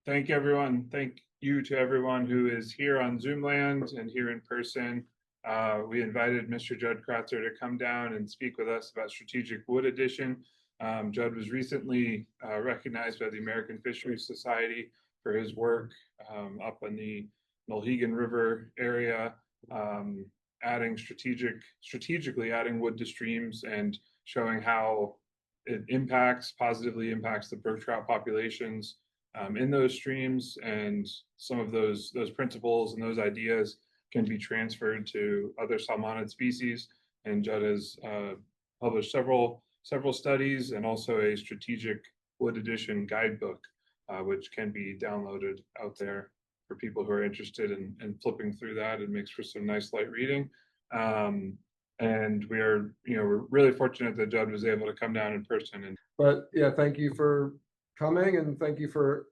Thank everyone. Thank you to everyone who is here on Zoom land and here in person. We invited Mr. Jud Kratzer to come down and speak with us about strategic wood addition. Jud was recently recognized by the American Fisheries Society for his work up in the Mulhegan River area, strategically adding wood to streams and showing how it positively impacts the brook trout populations in those streams, and some of those principles and those ideas can be transferred to other salmonid species. And Jud has published several studies and also a strategic wood addition guidebook, which can be downloaded out there for people who are interested in flipping through that. It makes for some nice light reading. And we're really fortunate that Jud was able to come down in person. But yeah, thank you for coming, and thank you for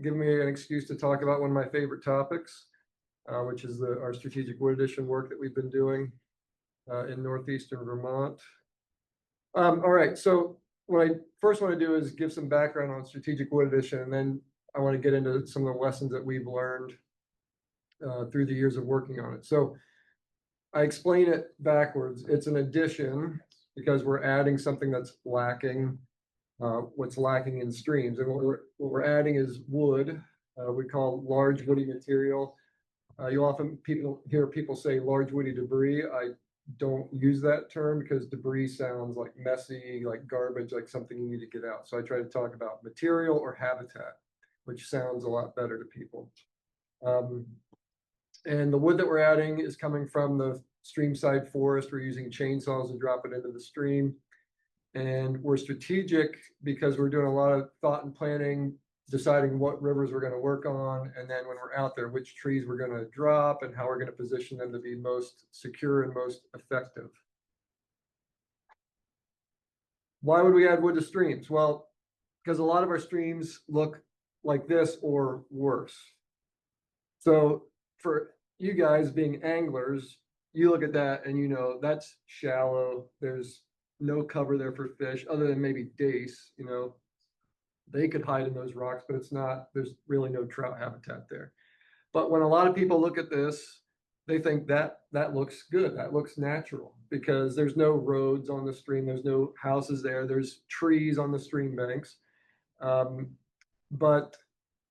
giving me an excuse to talk about one of my favorite topics, which is our strategic wood addition work that we've been doing in northeastern Vermont. All right, so what I first want to do is give some background on strategic wood addition, and then I want to get into some of the lessons that we've learned through the years of working on it. So I explain it backwards. It's an addition because we're adding something that's lacking, what's lacking in streams. And what we're adding is wood, we call large woody material. You often hear people say large woody debris. I don't use that term because debris sounds like messy, like garbage, like something you need to get out. So I try to talk about material or habitat, which sounds a lot better to people. And the wood that we're adding is coming from the streamside forest. We're using chainsaws to drop it into the stream. And we're strategic because we're doing a lot of thought and planning, deciding what rivers we're going to work on. And then when we're out there, which trees we're going to drop and how we're going to position them to be most secure and most effective. Why would we add wood to streams? Well, because a lot of our streams look like this or worse. So for you guys being anglers, you look at that and you know that's shallow. There's no cover there for fish other than maybe dace. They could hide in those rocks, but there's really no trout habitat there. But when a lot of people look at this, they think that looks good, that looks natural, because there's no roads on the stream, there's no houses there, there's trees on the stream banks. But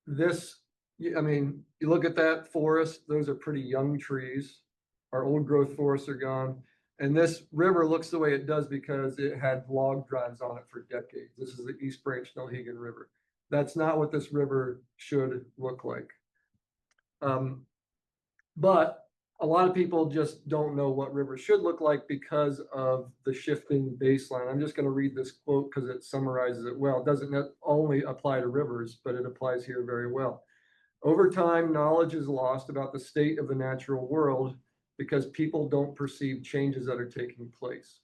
this, I mean, you look at that forest, those are pretty young trees. Our old growth forests are gone. And this river looks the way it does because it had log drives on it for decades. This is the East Branch Mulhegan River. That's not what this river should look like. But a lot of people just don't know what rivers should look like because of the shifting baseline. I'm just going to read this quote because it summarizes it well. It doesn't only apply to rivers, but it applies here very well. Over time, knowledge is lost about the state of the natural world because people don't perceive changes that are taking place.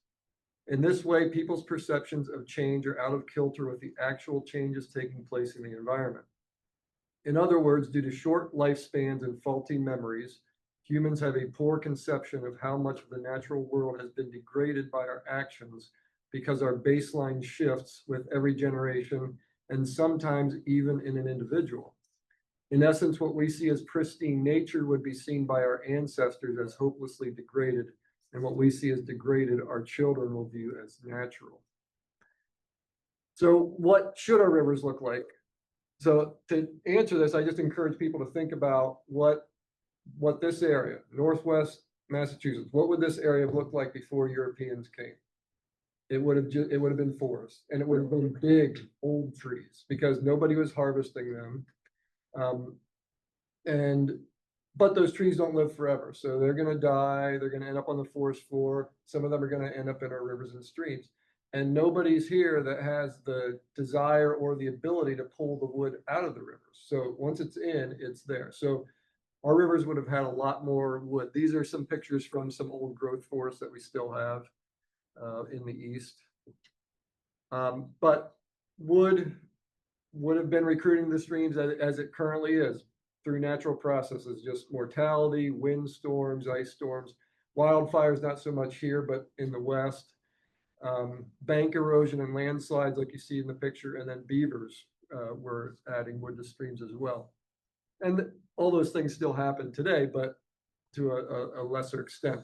In this way, people's perceptions of change are out of kilter with the actual changes taking place in the environment. In other words, due to short lifespans and faulty memories, humans have a poor conception of how much of the natural world has been degraded by our actions because our baseline shifts with every generation and sometimes even in an individual. In essence, what we see as pristine nature would be seen by our ancestors as hopelessly degraded, and what we see as degraded, our children will view as natural. So what should our rivers look like? So to answer this, I just encourage people to think about what this area, Northwest Massachusetts, what would this area look like before Europeans came? It would have been forest, and it would have been big old trees because nobody was harvesting them. But those trees don't live forever. So they're going to die. They're going to end up on the forest floor. Some of them are going to end up in our rivers and streams. And nobody's here that has the desire or the ability to pull the wood out of the rivers. So once it's in, it's there. So our rivers would have had a lot more wood. These are some pictures from some old growth forests that we still have in the east. But wood would have been recruiting the streams as it currently is through natural processes, just mortality, windstorms, ice storms, wildfires, not so much here, but in the west, bank erosion and landslides like you see in the picture, and then beavers. were adding wood to streams as well. And all those things still happen today, but to a lesser extent.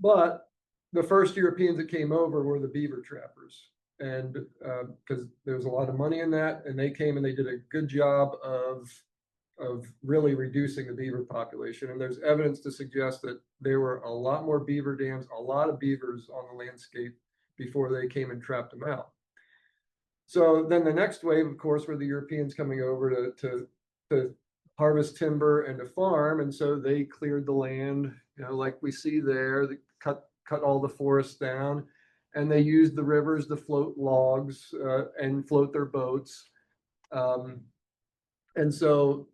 But the first Europeans that came over were the beaver trappers. And because there was a lot of money in that, and they came and they did a good job of really reducing the beaver population. And there's evidence to suggest that there were a lot more beaver dams, a lot of beavers on the landscape before they came and trapped them out. So then the next wave, of course, were the Europeans coming over to harvest timber and to farm. And so they cleared the land, you know, like we see there, they cut all the forests down, and they used the rivers to float logs and float their boats. And so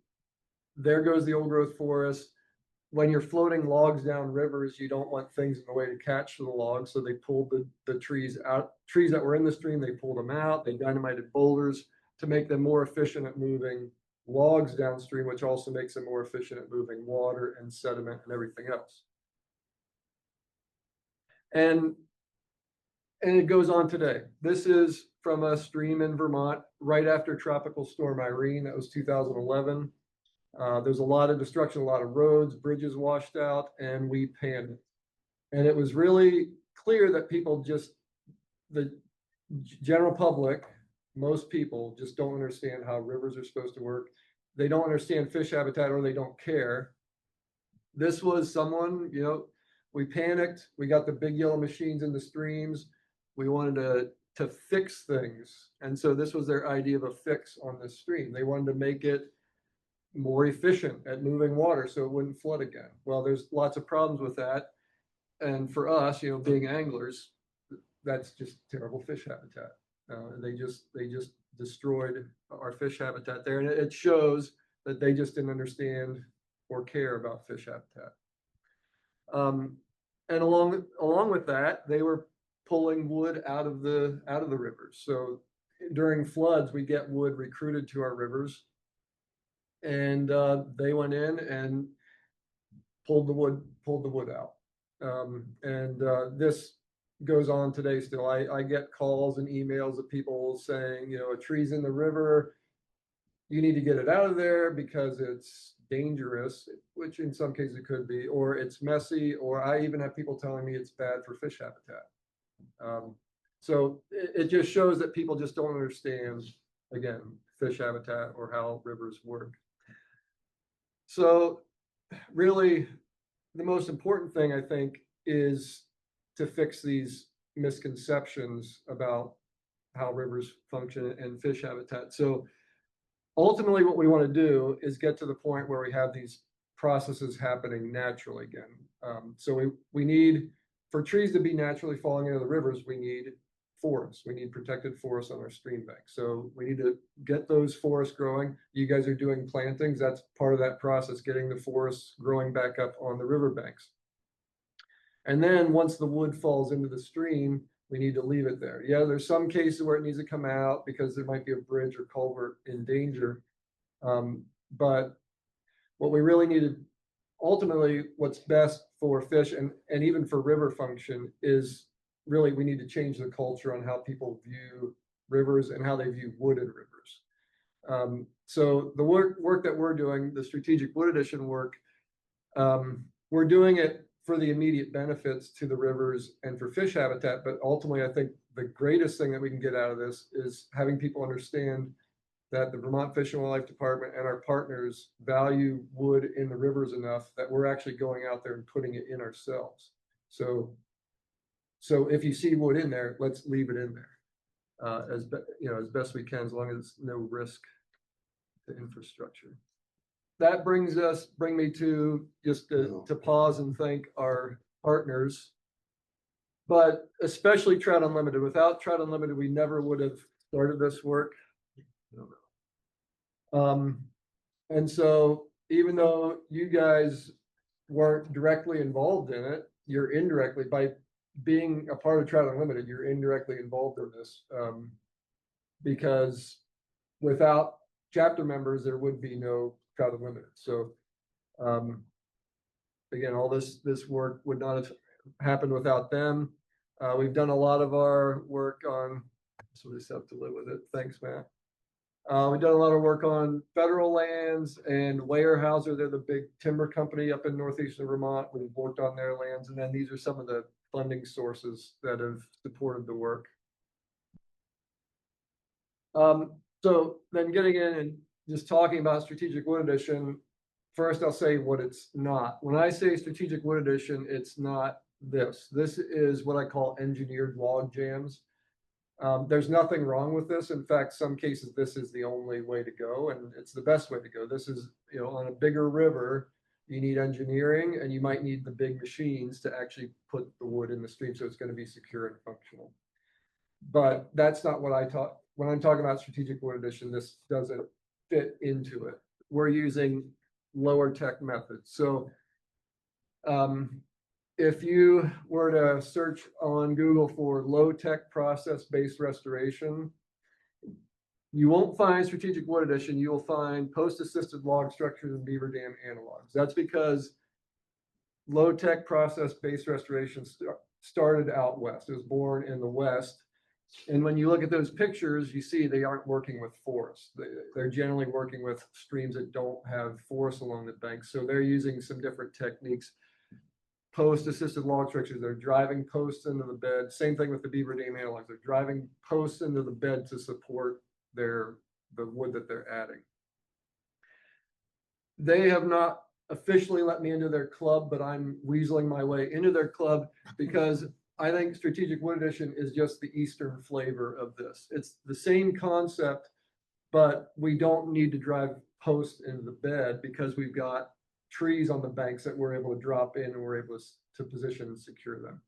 there goes the old growth forest. When you're floating logs down rivers, you don't want things in the way to catch the logs. So they pulled the trees out, trees that were in the stream, they pulled them out, they dynamited boulders to make them more efficient at moving logs downstream, which also makes them more efficient at moving water and sediment and everything else. And it goes on today. This is from a stream in Vermont right after Tropical Storm Irene. That was 2011. There's a lot of destruction, a lot of roads, bridges washed out, and we panned it. And it was really clear that people just, the general public, most people just don't understand how rivers are supposed to work. They don't understand fish habitat, or they don't care. This was someone, you know, we panicked. We got the big yellow machines in the streams. We wanted to fix things. And so this was their idea of a fix on this stream. They wanted to make it more efficient at moving water so it wouldn't flood again. Well, there's lots of problems with that. And for us, you know, being anglers, that's just terrible fish habitat. They just destroyed our fish habitat there. And it shows that they just didn't understand or care about fish habitat. And along with that, they were pulling wood out of the rivers. So during floods, we get wood recruited to our rivers, and they went in and pulled the wood out. This goes on today still. I get calls and emails of people saying, you know, a tree's in the river, you need to get it out of there because it's dangerous, which in some cases it could be, or it's messy, or I even have people telling me it's bad for fish habitat. So it just shows that people just don't understand, again, fish habitat or how rivers work. So really, the most important thing, I think, is to fix these misconceptions about how rivers function and fish habitat. So ultimately, what we want to do is get to the point where we have these processes happening naturally again. So we need, for trees to be naturally falling into the rivers, we need forests. We need protected forests on our stream banks. So we need to get those forests growing. You guys are doing plantings. That's part of that process, getting the forests growing back up on the riverbanks. And then once the wood falls into the stream, we need to leave it there. Yeah, there's some cases where it needs to come out because there might be a bridge or culvert in danger. But what we really need to, ultimately, what's best for fish and even for river function is really, we need to change the culture on how people view rivers and how they view wood in rivers. So the work that we're doing, the strategic wood addition work, we're doing it for the immediate benefits to the rivers and for fish habitat. But ultimately, I think the greatest thing that we can get out of this is having people understand that the Vermont Fish and Wildlife Department and our partners value wood in the rivers enough that we're actually going out there and putting it in ourselves. So if you see wood in there, let's leave it in there as best we can, as long as it's no risk to infrastructure. That bring me to just to pause and thank our partners, but especially Trout Unlimited. Without Trout Unlimited, we never would have started this work. And so even though you guys weren't directly involved in it, you're indirectly, by being a part of Trout Unlimited, you're indirectly involved in this, because without chapter members, there would be no Trout Unlimited. So again, all this work would not have happened without them. We've done a lot of our work on So we just have to live with it. Thanks, Matt. We've done a lot of work on federal lands and Weyerhaeuser. They're the big timber company up in northeastern Vermont. We've worked on their lands. And then these are some of the funding sources that have supported the work. So then getting in and just talking about strategic wood addition, first I'll say what it's not. When I say strategic wood addition, it's not this. This is what I call engineered log jams. There's nothing wrong with this. In fact, some cases, this is the only way to go, and it's the best way to go. This is, on a bigger river, you need engineering, and you might need the big machines to actually put the wood in the stream, so it's going to be secure and functional. But that's not what I talk. When I'm talking about strategic wood addition, this doesn't fit into it. We're using lower tech methods. So if you were to search on Google for low tech process based restoration, you won't find strategic wood addition. You will find post assisted log structures and beaver dam analogs. That's because low tech process based restoration started out west. It was born in the West. And when you look at those pictures, you see they aren't working with forests. They're generally working with streams that don't have forests along the banks. So they're using some different techniques. Post-assisted log structures, they're driving posts into the bed. Same thing with the beaver dam analogs. They're driving posts into the bed to support the wood that they're adding. They have not officially let me into their club, but I'm weaseling my way into their club because I think strategic wood addition is just the Eastern flavor of this. It's the same concept, but we don't need to drive posts into the bed because we've got trees on the banks that we're able to drop in and we're able to position and secure them.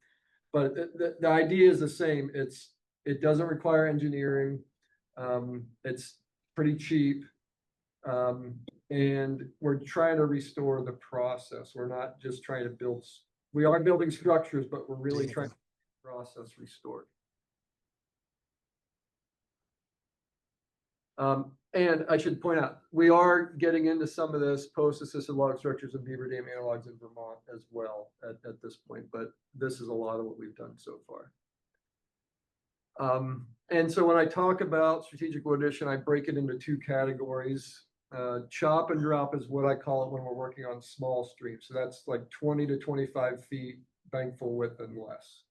But the idea is the same. It doesn't require engineering. It's pretty cheap. And we're trying to restore the process. We're not just trying to build. We are building structures, but we're really trying to get the process restored. And I should point out, we are getting into some of this post-assisted log structures and beaver dam analogs in Vermont as well at this point, but this is a lot of what we've done so far. And so when I talk about strategic wood addition, I break it into two categories. Chop and drop is what I call it when we're working on small streams. So that's like 20 to 25 feet bankful width and less.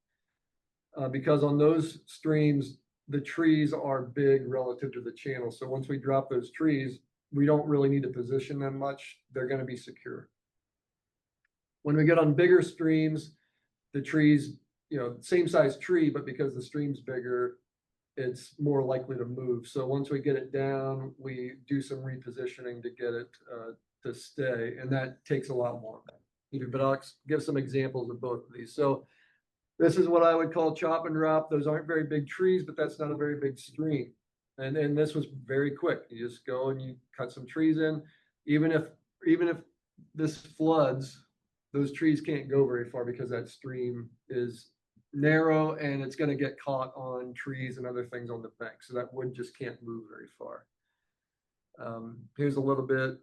Because on those streams, the trees are big relative to the channel. So once we drop those trees, we don't really need to position them much. They're going to be secure. When we get on bigger streams, the trees, same size tree, but because the stream's bigger, it's more likely to move. So once we get it down, we do some repositioning to get it to stay. And that takes a lot more. But I'll give some examples of both of these. So this is what I would call chop and drop. Those aren't very big trees, but that's not a very big stream. And this was very quick. You just go and you cut some trees in. Even if this floods, those trees can't go very far because that stream is narrow and it's going to get caught on trees and other things on the bank. So that wood just can't move very far. Here's a little bit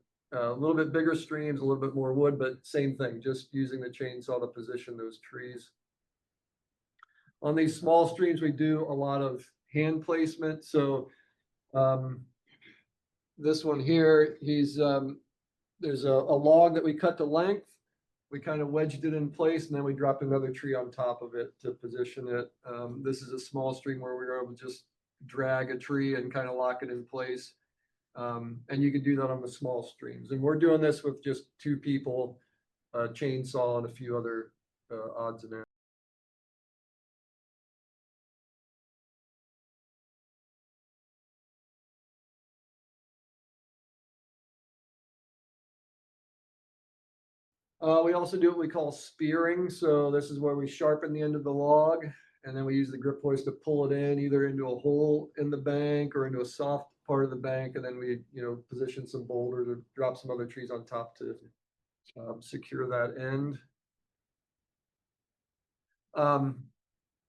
bigger streams, a little bit more wood, but same thing, just using the chainsaw to position those trees. On these small streams, we do a lot of hand placement. So this one here, there's a log that we cut to length. We kind of wedged it in place, and then we dropped another tree on top of it to position it. This is a small stream where we were able to just drag a tree and kind of lock it in place. And you can do that on the small streams. And we're doing this with just 2 people, a chainsaw, and a few other odds and ends. We also do what we call spearing. So this is where we sharpen the end of the log, and then we use the grip hoist to pull it in either into a hole in the bank or into a soft part of the bank, and then we position some boulders or drop some other trees on top to secure that end.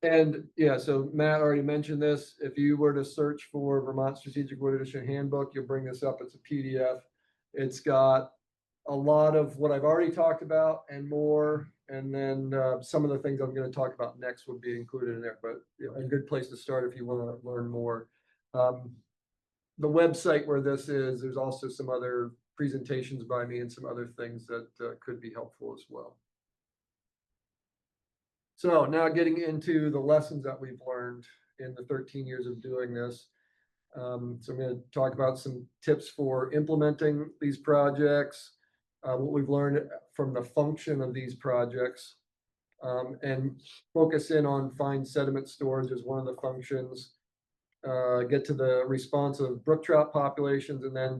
And yeah, so Matt already mentioned this. If you were to search for Vermont Strategic Wood Addition Handbook, you'll bring this up. It's a PDF. It's got a lot of what I've already talked about and more, And then some of the things I'm going to talk about next would be included in there, but a good place to start if you want to learn more. The website where this is, there's also some other presentations by me and some other things that could be helpful as well. So now getting into the lessons that we've learned in the 13 years of doing this. So I'm going to talk about some tips for implementing these projects, what we've learned from the function of these projects, and focus in on fine sediment storage as one of the functions, get to the response of brook trout populations, and then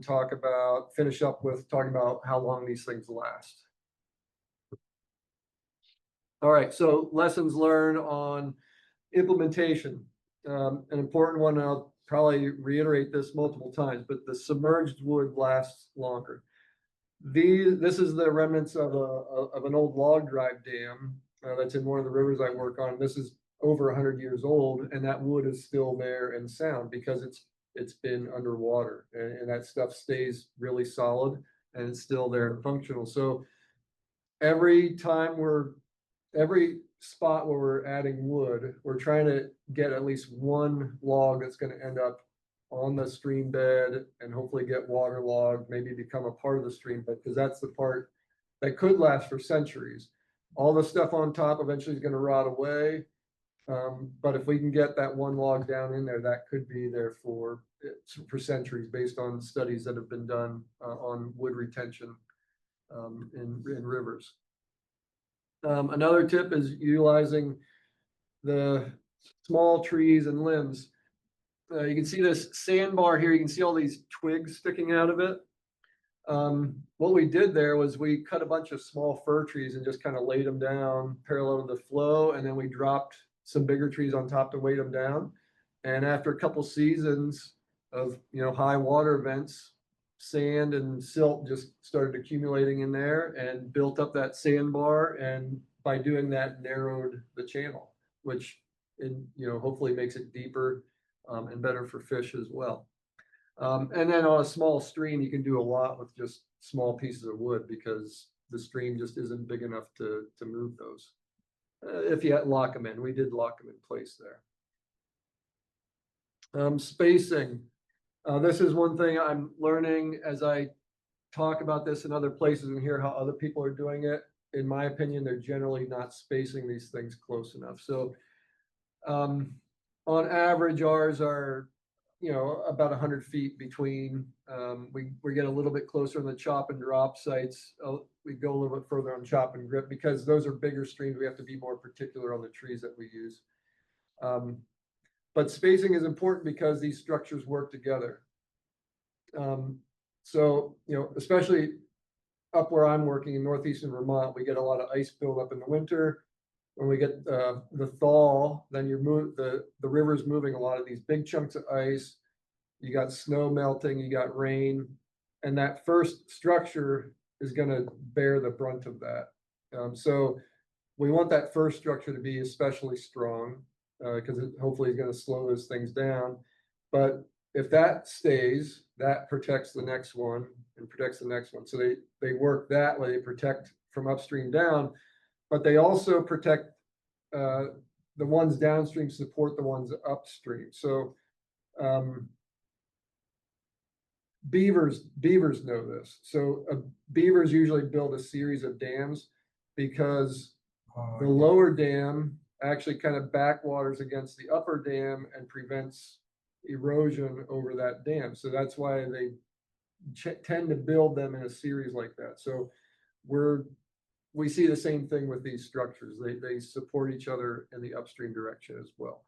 finish up with talking about how long these things last. All right, so lessons learned on implementation. An important one, and I'll probably reiterate this multiple times, but the submerged wood lasts longer. This is the remnants of an old log drive dam that's in one of the rivers I work on. This is over 100 years old, and that wood is still there and sound because it's been underwater, and that stuff stays really solid and it's still there and functional. So every spot where we're adding wood, we're trying to get at least one log that's going to end up on the stream bed and hopefully get waterlogged, maybe become a part of the stream bed, because that's the part that could last for centuries. All the stuff on top eventually is going to rot away. But if we can get that one log down in there, that could be there for centuries based on studies that have been done on wood retention in rivers. Another tip is utilizing the small trees and limbs. You can see this sandbar here. You can see all these twigs sticking out of it. What we did there was we cut a bunch of small fir trees and just kind of laid them down parallel to the flow, and then we dropped some bigger trees on top to weight them down. And after a couple seasons of high water events, sand and silt just started accumulating in there and built up that sandbar, and by doing that narrowed the channel, which hopefully makes it deeper and better for fish as well. And then on a small stream, you can do a lot with just small pieces of wood because the stream just isn't big enough to move those. If you lock them in, we did lock them in place there. Spacing. This is one thing I'm learning as I talk about this in other places and hear how other people are doing it. In my opinion, they're generally not spacing these things close enough. So on average, ours are about 100 feet between. We get a little bit closer on the chop and drop sites. We go a little bit further on chop and grip because those are bigger streams. We have to be more particular on the trees that we use. But spacing is important because these structures work together. So, especially up where I'm working in northeastern Vermont, we get a lot of ice buildup in the winter. When we get the thaw, then the river's moving a lot of these big chunks of ice. You got snow melting, you got rain, and that first structure is going to bear the brunt of that. So we want that first structure to be especially strong because it hopefully is going to slow those things down. But if that stays, that protects the next one and protects the next one. So they work that way. They protect from upstream down, but they also protect the ones downstream, support the ones upstream. So beavers know this. So beavers usually build a series of dams because the lower dam actually kind of backwaters against the upper dam and prevents erosion over that dam. So that's why they tend to build them in a series like that. So we see the same thing with these structures. They support each other in the upstream direction as well.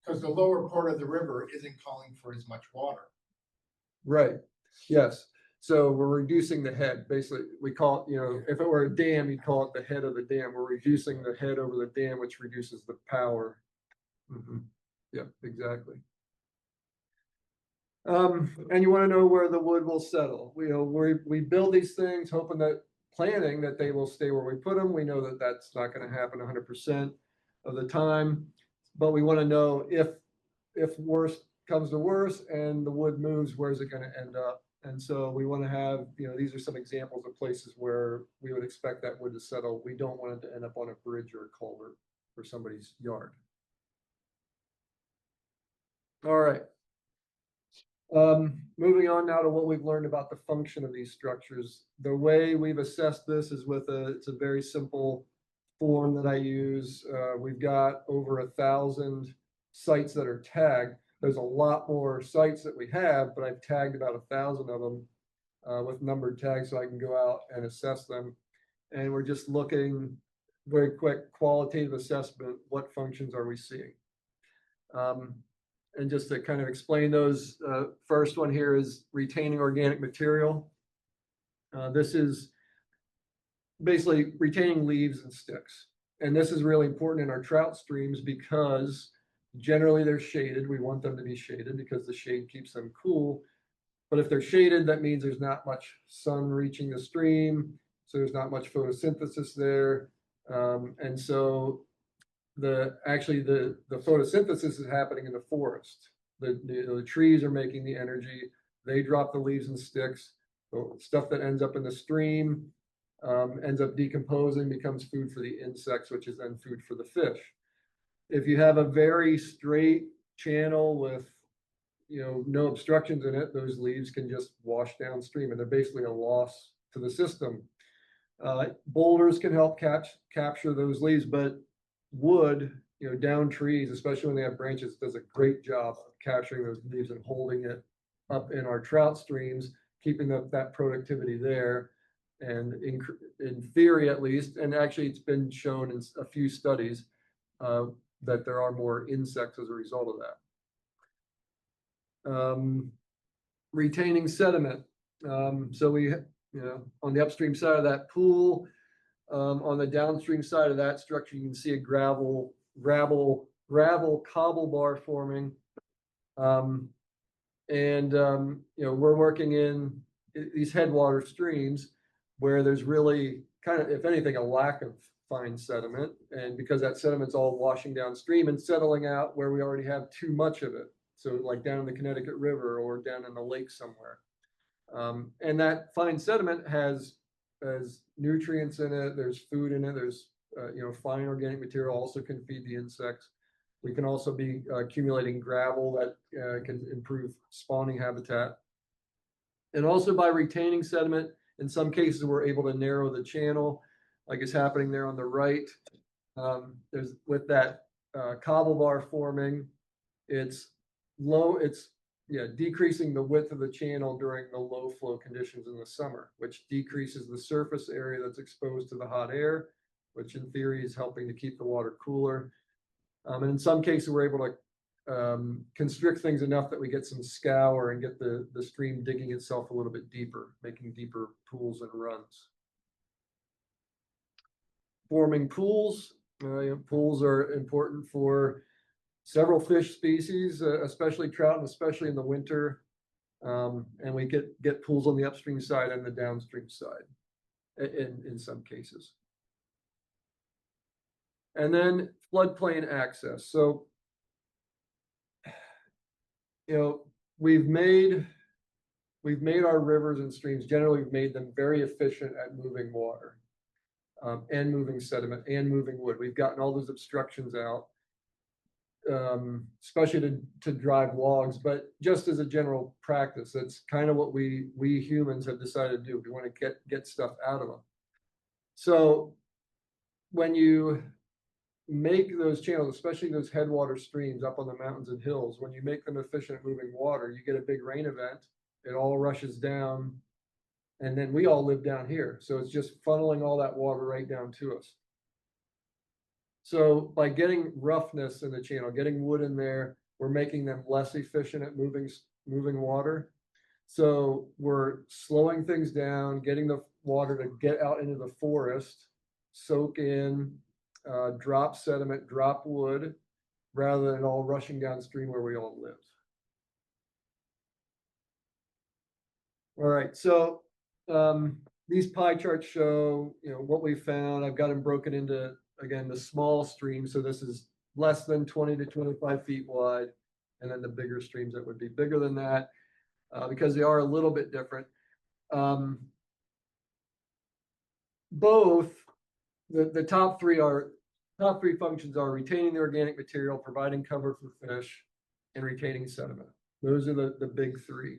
Because the lower part of the river isn't calling for as much water. Right. Yes. So we're reducing the head. Basically, we call it, if it were a dam, you'd call it the head of the dam. We're reducing the head over the dam, which reduces the power. Mm-hmm. Yeah, exactly. And you want to know where the wood will settle. We build these things hoping that planning that they will stay where we put them. We know that that's not going to happen 100% of the time, but we want to know if worse comes to worse and the wood moves, where's it going to end up? And so we want to have, these are some examples of places where we would expect that wood to settle. We don't want it to end up on a bridge or a culvert for somebody's yard. All right. Moving on now to what we've learned about the function of these structures. The way we've assessed this is it's a very simple form that I use. We've got over 1,000 sites that are tagged. There's a lot more sites that we have, but I've tagged about 1,000 of them with numbered tags so I can go out and assess them. And we're just looking, very quick qualitative assessment, what functions are we seeing? And just to kind of explain those, first one here is retaining organic material. This is basically retaining leaves and sticks. And this is really important in our trout streams because generally they're shaded. We want them to be shaded because the shade keeps them cool. But if they're shaded, that means there's not much sun reaching the stream. So there's not much photosynthesis there. And so the photosynthesis is happening in the forest. The trees are making the energy. They drop the leaves and sticks. The stuff that ends up in the stream ends up decomposing, becomes food for the insects, which is then food for the fish. If you have a very straight channel with no obstructions in it, those leaves can just wash downstream, and they're basically a loss to the system. Boulders can help capture those leaves, but wood, down trees, especially when they have branches, does a great job of capturing those leaves and holding it up in our trout streams, keeping that productivity there. And in theory, at least, and actually it's been shown in a few studies that there are more insects as a result of that. Retaining sediment. So we, on the upstream side of that pool, on the downstream side of that structure, you can see a gravel cobble bar forming. We're working in these headwater streams where there's really kind of, if anything, a lack of fine sediment. And because that sediment's all washing downstream and settling out where we already have too much of it. So like down in the Connecticut River or down in the lake somewhere. And that fine sediment has nutrients in it, there's food in it, there's fine organic material also can feed the insects. We can also be accumulating gravel that can improve spawning habitat. And also by retaining sediment, in some cases we're able to narrow the channel, like is happening there on the right. There's with that cobble bar forming, it's decreasing the width of the channel during the low flow conditions in the summer, which decreases the surface area that's exposed to the hot air, which in theory is helping to keep the water cooler. And in some cases, we're able to constrict things enough that we get some scour and get the stream digging itself a little bit deeper, making deeper pools and runs. Forming pools. Pools are important for several fish species, especially trout, and especially in the winter. And we get pools on the upstream side and the downstream side in some cases. And then floodplain access. So, we've made our rivers and streams, generally we've made them very efficient at moving water and moving sediment and moving wood. We've gotten all those obstructions out. Especially to drive logs, but just as a general practice, that's kind of what we humans have decided to do. We want to get stuff out of them. So when you make those channels, especially those headwater streams up on the mountains and hills, when you make them efficient at moving water, you get a big rain event, it all rushes down, and then we all live down here. So it's just funneling all that water right down to us. So by getting roughness in the channel, getting wood in there, we're making them less efficient at moving water. So we're slowing things down, getting the water to get out into the forest, soak in, drop sediment, drop wood, rather than all rushing downstream where we all live. All right, so these pie charts show what we found. I've got them broken into, again, the small streams. So this is less than 20 to 25 feet wide. And then the bigger streams that would be bigger than that. because they are a little bit different. Both the top three functions are retaining the organic material, providing cover for fish, and retaining sediment. Those are the big three.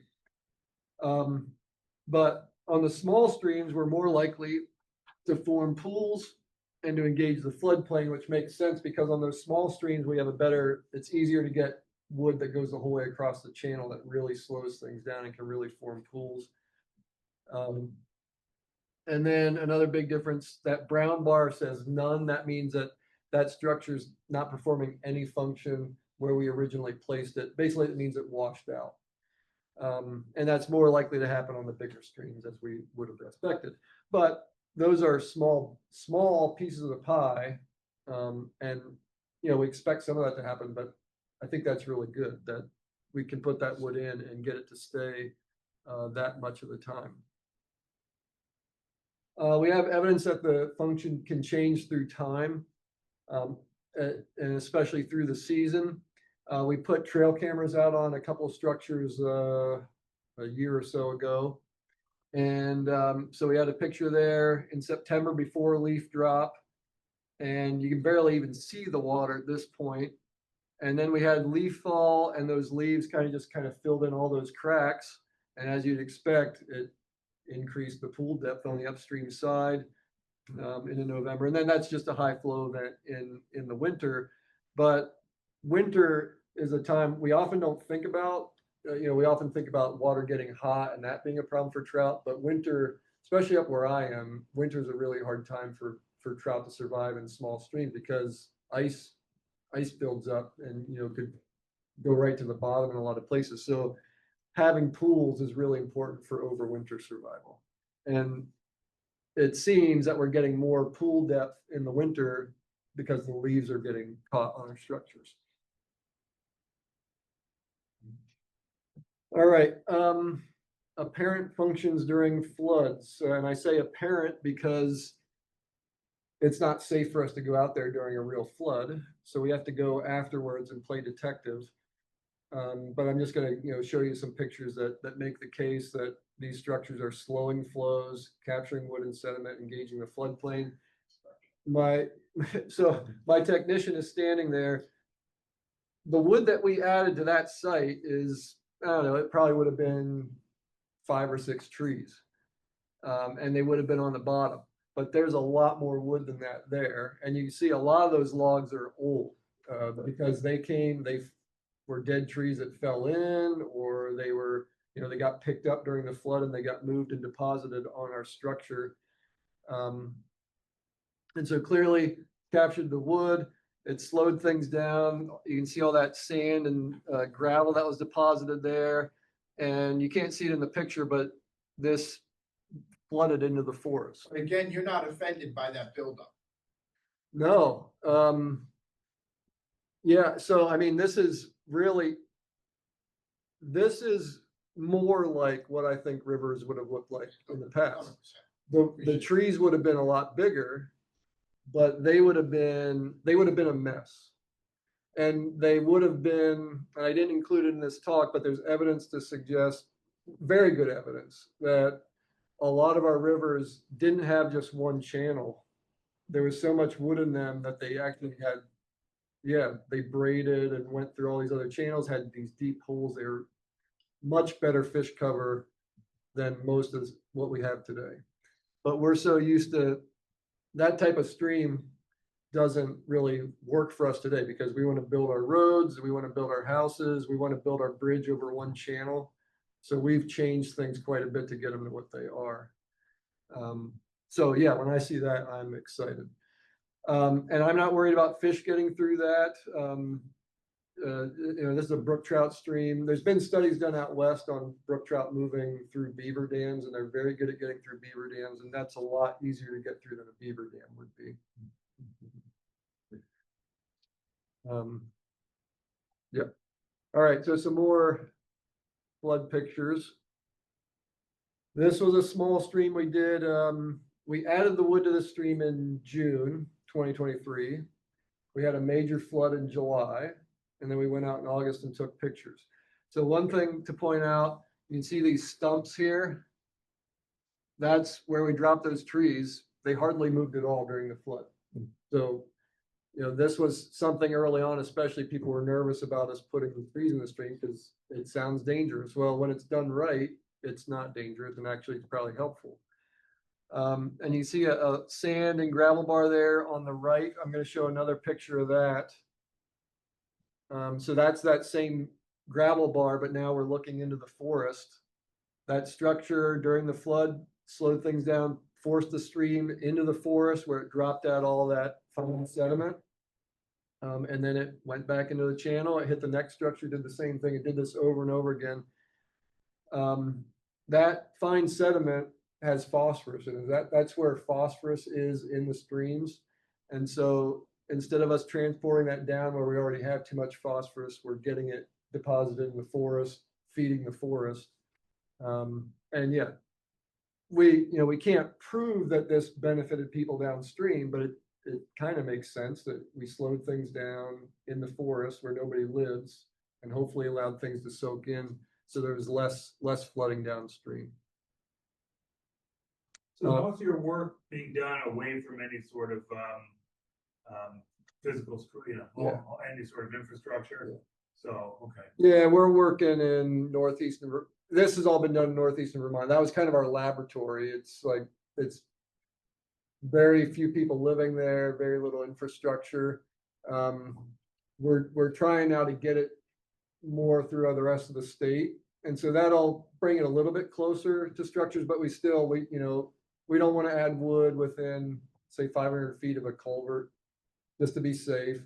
But on the small streams, we're more likely to form pools and to engage the floodplain, which makes sense because on those small streams, we have it's easier to get wood that goes the whole way across the channel that really slows things down and can really form pools. And then another big difference, that brown bar says none. That means that structure's not performing any function where we originally placed it. Basically, it means it washed out. And that's more likely to happen on the bigger streams as we would have expected. But those are small pieces of the pie. And, we expect some of that to happen, but I think that's really good that we can put that wood in and get it to stay that much of the time. We have evidence that the function can change through time, and especially through the season. We put trail cameras out on a couple of structures a year or so ago. And so we had a picture there in September before leaf drop, and you can barely even see the water at this point. And then we had leaf fall, and those leaves kind of filled in all those cracks. And as you'd expect, it increased the pool depth on the upstream side into November. And then that's just a high flow event in the winter. But winter is a time we often don't think about. We often think about water getting hot and that being a problem for trout. But winter, especially up where I am, winter is a really hard time for trout to survive in small streams because ice builds up and could go right to the bottom in a lot of places. So having pools is really important for overwinter survival. And it seems that we're getting more pool depth in the winter because the leaves are getting caught on our structures. All right, apparent functions during floods. And I say apparent because it's not safe for us to go out there during a real flood. So we have to go afterwards and play detective. But I'm just going to show you some pictures that make the case that these structures are slowing flows, capturing wood and sediment, engaging the floodplain. My technician is standing there. The wood that we added to that site is, I don't know, it probably would have been 5 or 6 trees. And they would have been on the bottom. But there's a lot more wood than that there. And you can see a lot of those logs are old because they were dead trees that fell in, or they were, they got picked up during the flood and they got moved and deposited on our structure. And so clearly captured the wood. It slowed things down. You can see all that sand and gravel that was deposited there. And you can't see it in the picture, but this flooded into the forest. Again, you're not offended by that buildup. No. Yeah, so I mean, this is more like what I think rivers would have looked like in the past. The trees would have been a lot bigger, but they would have been a mess. And they would have been, and I didn't include it in this talk, but there's evidence to suggest, very good evidence, that a lot of our rivers didn't have just one channel. There was so much wood in them that they actually had, they braided and went through all these other channels, had these deep holes. They were much better fish cover than most of what we have today. But we're so used to that type of stream doesn't really work for us today because we want to build our roads, we want to build our houses, we want to build our bridge over one channel. So we've changed things quite a bit to get them to what they are. So yeah, when I see that, I'm excited. And I'm not worried about fish getting through that. This is a brook trout stream. There's been studies done out west on brook trout moving through beaver dams, and they're very good at getting through beaver dams, and that's a lot easier to get through than a beaver dam would be. Yep. All right, so some more flood pictures. This was a small stream we did. We added the wood to the stream in June 2023. We had a major flood in July, and then we went out in August and took pictures. So one thing to point out, You can see these stumps here. That's where we dropped those trees. They hardly moved at all during the flood. So, you know, this was something early on, especially people were nervous about us putting the trees in the stream because it sounds dangerous. Well, when it's done right, it's not dangerous, and actually it's probably helpful. And you see a sand and gravel bar there on the right. I'm going to show another picture of that. So that's that same gravel bar, but now we're looking into the forest. That structure during the flood slowed things down, forced the stream into the forest where it dropped out all that fine sediment. And then it went back into the channel. It hit the next structure, did the same thing. It did this over and over again. That fine sediment has phosphorus in it. That's where phosphorus is in the streams. And so instead of us transporting that down where we already have too much phosphorus, we're getting it deposited in the forest, feeding the forest. And yeah, we can't prove that this benefited people downstream, but it kind of makes sense that we slowed things down in the forest where nobody lives and hopefully allowed things to soak in. So there was less flooding downstream. So most of your work being done away from any sort of physical, any sort of infrastructure. Yeah. So, okay. Yeah, we're working in northeastern. This has all been done in northeastern Vermont. That was kind of our laboratory. It's very few people living there, very little infrastructure. We're trying now to get it more throughout the rest of the state. And so that'll bring it a little bit closer to structures, but we don't want to add wood within, say, 500 feet of a culvert just to be safe.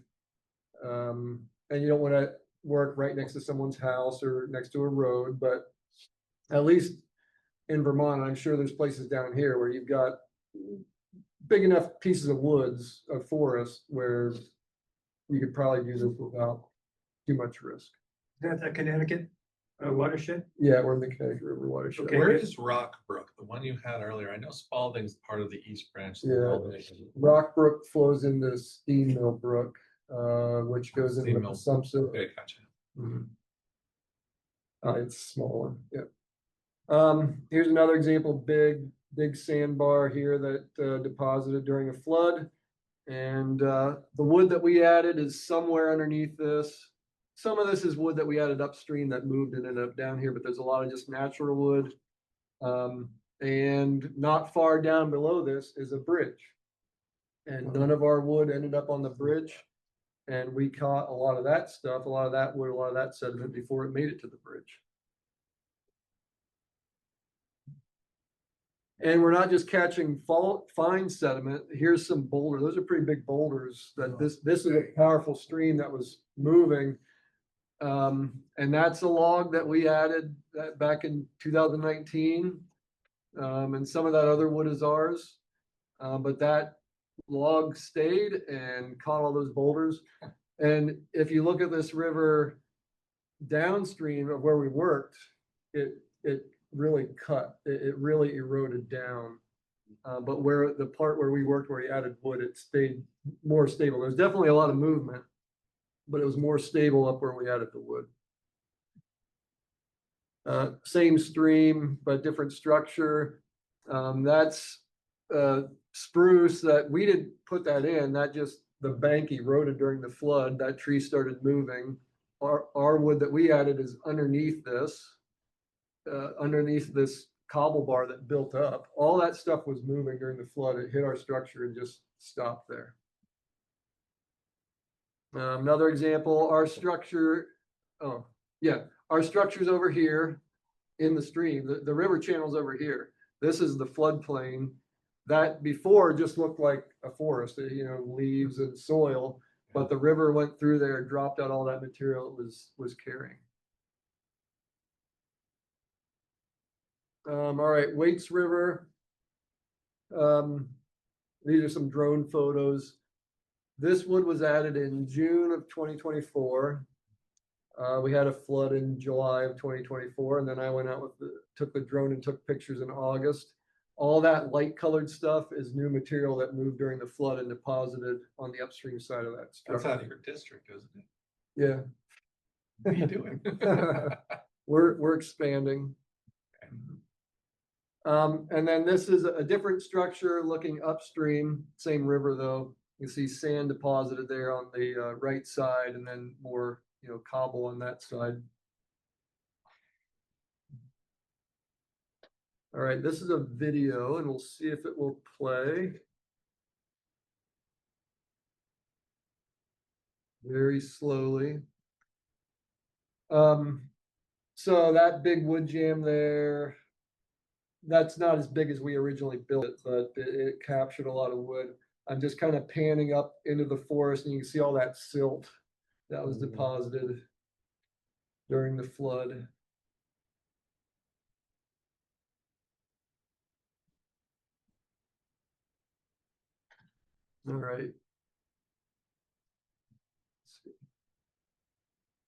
And you don't want to work right next to someone's house or next to a road, but at least in Vermont, I'm sure there's places down here where you've got big enough pieces of woods, of forest, where you could probably do this without too much risk. That's a Connecticut watershed? Yeah, we're in the Connecticut River watershed. Okay. Where is Rock Brook, the one you had earlier? I know Spalding's part of the East Branch. Yeah. Rock Brook flows into Steam Mill Brook, which goes into Steam the Mill. Assumption. Okay, gotcha. Mhm. It's smaller. Yeah. Here's another example, big sandbar here that deposited during a flood. And the wood that we added is somewhere underneath this. Some of this is wood that we added upstream that moved and ended up down here, but there's a lot of just natural wood. And not far down below this is a bridge. And none of our wood ended up on the bridge. And we caught a lot of that stuff, a lot of that wood, a lot of that sediment before it made it to the bridge. And we're not just catching fine sediment. Here's some boulders. Those are pretty big boulders. That this is a powerful stream that was moving. And that's a log that we added back in 2019. And some of that other wood is ours. But that log stayed and caught all those boulders. And if you look at this river downstream of where we worked, it really cut. It really eroded down. But where the part where we worked, where we added wood, it stayed more stable. There's definitely a lot of movement, but it was more stable up where we added the wood. Same stream, but different structure. That's spruce that we didn't put that in. That just the bank eroded during the flood. That tree started moving. Our wood that we added is underneath this cobble bar that built up. All that stuff was moving during the flood. It hit our structure and just stopped there. Another example, our structure, our structure's over here in the stream. The river channel's over here. This is the floodplain that before just looked like a forest, leaves and soil, but the river went through there and dropped out all that material it was carrying. All right, Waits River. These are some drone photos. This wood was added in June of 2024. We had a flood in July of 2024, and then I went out took the drone and took pictures in August. All that light colored stuff is new material that moved during the flood and deposited on the upstream side of that structure. That's out of your district, isn't it? Yeah. What are you doing? We're expanding. And then this is a different structure looking upstream, same river though. You see sand deposited there on the right side and then more, cobble on that side. All right, this is a video and we'll see if it will play. Very slowly. So that big wood jam there, that's not as big as we originally built it, but it captured a lot of wood. I'm just kind of panning up into the forest and you can see all that silt that was deposited during the flood. All right.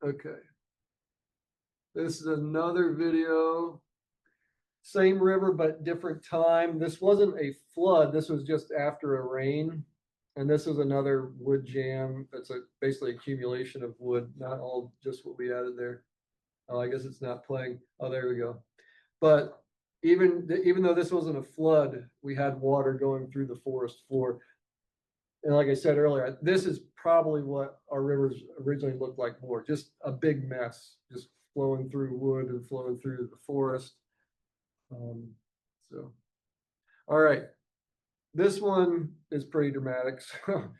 Okay. This is another video. Same river, but different time. This wasn't a flood. This was just after a rain. And this is another wood jam. That's basically accumulation of wood, not all just what we added there. Oh, I guess it's not playing. Oh, there we go. But even though this wasn't a flood, we had water going through the forest floor. And like I said earlier, this is probably what our rivers originally looked like more, just a big mess, just flowing through wood and flowing through the forest. So, all right, this one is pretty dramatic. So,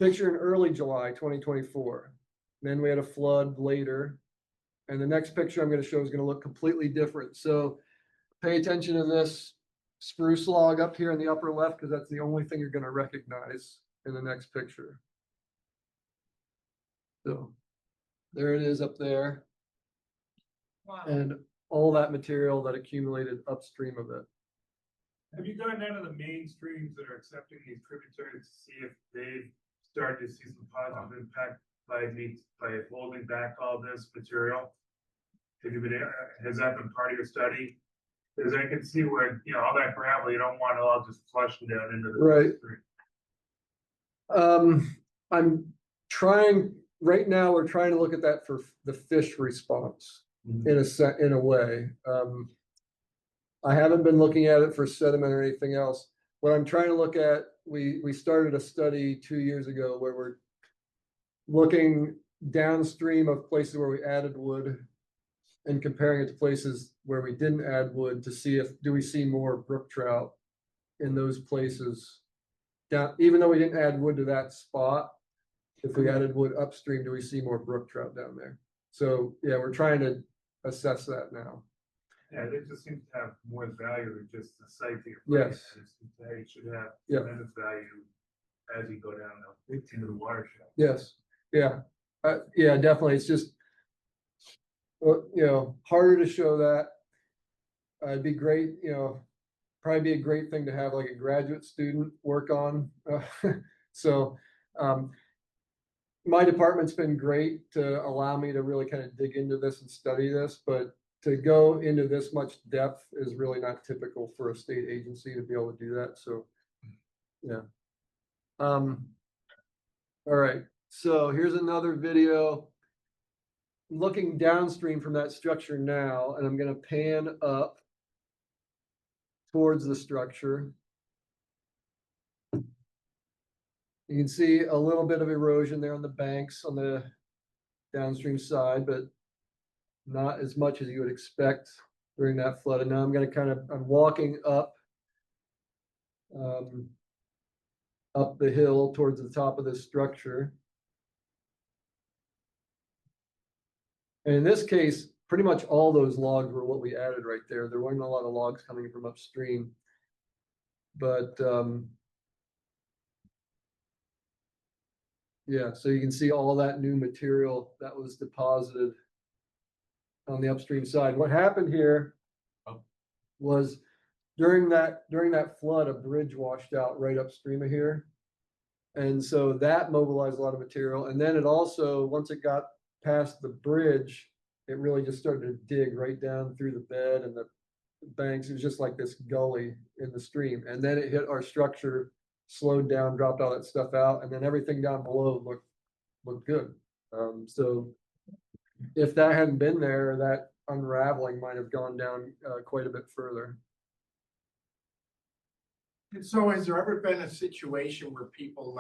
picture in early July 2024. Then we had a flood later. And the next picture I'm going to show is going to look completely different. So pay attention to this spruce log up here in the upper left, because that's the only thing you're going to recognize in the next picture. So there it is up there. Wow. And all that material that accumulated upstream of it. Have you gone down to the main streams that are accepting these tributaries to see if they've started to see some positive impact by holding back all this material? Have you been, has that been part of your study? Because I can see where, all that gravel, you don't want it all just flushing down into the Right. stream. I'm trying right now. We're trying to look at that for the fish response in a way. I haven't been looking at it for sediment or anything else. What I'm trying to look at, we started a study 2 years ago where we're looking downstream of places where we added wood and comparing it to places where we didn't add wood to see do we see more brook trout in those places. Down, even though we didn't add wood to that spot, if we added wood upstream, do we see more brook trout down there? So yeah, we're trying to assess that now. Yeah, it just seems to have more value than just the site that you're Yes. It should have Yeah. tremendous value as you go down into the watershed. Yes. Yeah. Yeah, definitely. It's just, harder to show that. It'd be great, probably be a great thing to have like a graduate student work on. So, my department's been great to allow me to really kind of dig into this and study this, but to go into this much depth is really not typical for a state agency to be able to do that. So, yeah. All right. So here's another video looking downstream from that structure now, and I'm going to pan up towards the structure. You can see a little bit of erosion there on the banks on the downstream side, but not as much as you would expect during that flood. And now I'm going to I'm walking up the hill towards the top of this structure. And in this case, pretty much all those logs were what we added right there. There weren't a lot of logs coming from upstream, but yeah, so you can see all that new material that was deposited on the upstream side. What happened here was during that flood, a bridge washed out right upstream of here. And so that mobilized a lot of material. And then it also, once it got past the bridge, it really just started to dig right down through the bed and the banks. It was just like this gully in the stream. And then it hit our structure, slowed down, dropped all that stuff out, and then everything down below looked good. So if that hadn't been there, that unraveling might have gone down quite a bit further. And so has there ever been a situation where people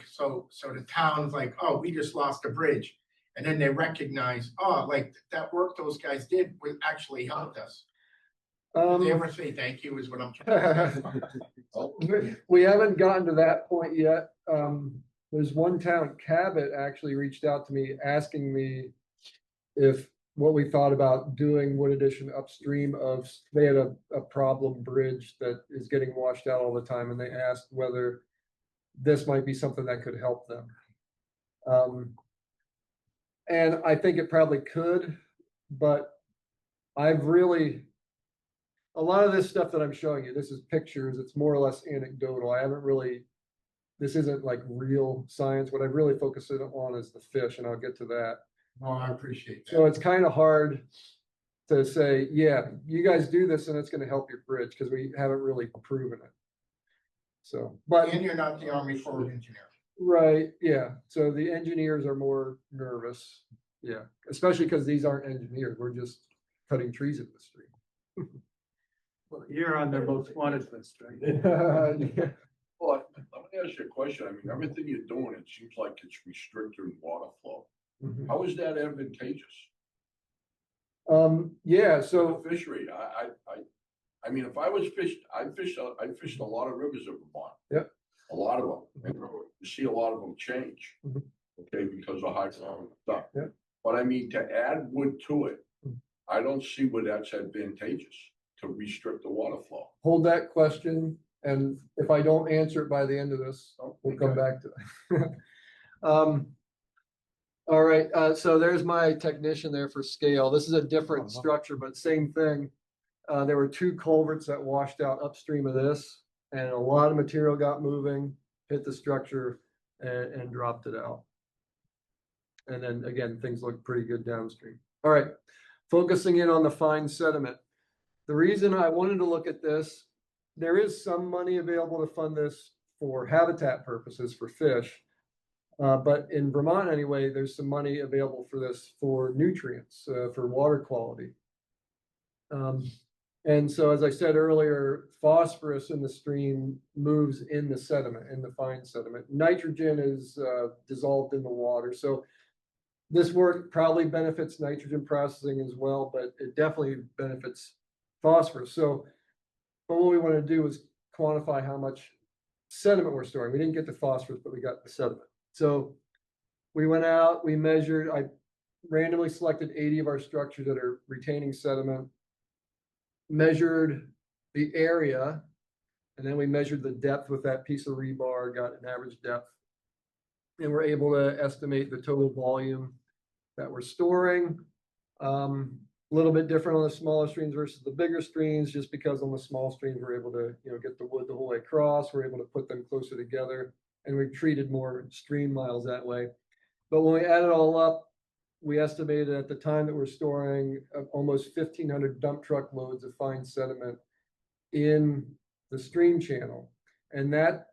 so the town's like, oh, we just lost a bridge. And then they recognize, oh, like that work those guys did would actually helped us. Did they ever say thank you is what I'm trying to say. We haven't gotten to that point yet. There's one town, Cabot, actually reached out to me asking me if what we thought about doing wood addition upstream of, they had a problem bridge that is getting washed out all the time, and they asked whether this might be something that could help them. And I think it probably could, but I've really, a lot of this stuff that I'm showing you, this is pictures, it's more or less anecdotal. I haven't really, this isn't like real science. What I've really focused on is the fish, and I'll get to that. No, I appreciate that. So it's kind of hard to say, yeah, you guys do this and it's going to help your bridge, because we haven't really proven it. So, but. And you're not the Army Corps of Engineers. Right, yeah. So the engineers are more nervous. Yeah, especially because these aren't engineers. We're just cutting trees in the street. Well, you're on their most wanted list, right? Yeah. Well, let me ask you a question. I mean, everything you're doing, it seems like it's restricting water flow. Mhm. How is that advantageous? Yeah, So so, fishery, I mean, if I was I fished a lot of rivers in Vermont. Yep. A lot of them. And you see a lot of them change. Mhm. Okay, because of high flow and stuff. Yep. But I mean, to add wood to it, Mhm. I don't see where that's advantageous to restrict the water flow. hold that question, and if I don't answer it by the end of this, we'll come back to it. All right, so there's my technician there for scale. This is a different structure, but same thing. There were two culverts that washed out upstream of this, and a lot of material got moving, hit the structure, and dropped it out. And then again, things look pretty good downstream. All right, focusing in on the fine sediment. The reason I wanted to look at this, there is some money available to fund this for habitat purposes for fish. But in Vermont anyway, there's some money available for this for nutrients, for water quality. And so, as I said earlier, phosphorus in the stream moves in the sediment, in the fine sediment. Nitrogen is dissolved in the water. So this work probably benefits nitrogen processing as well, but it definitely benefits phosphorus. So, but what we want to do is quantify how much sediment we're storing. We didn't get the phosphorus, but we got the sediment. So we went out, we measured, I randomly selected 80 of our structures that are retaining sediment, measured the area, and then we measured the depth with that piece of rebar, got an average depth, and we're able to estimate the total volume that we're storing. A little bit different on the smaller streams versus the bigger streams, just because on the small streams, we're able to, get the wood the whole way across. We're able to put them closer together, and we've treated more stream miles that way. But when we add it all up, we estimated at the time that we're storing almost 1,500 dump truck loads of fine sediment in the stream channel. And that,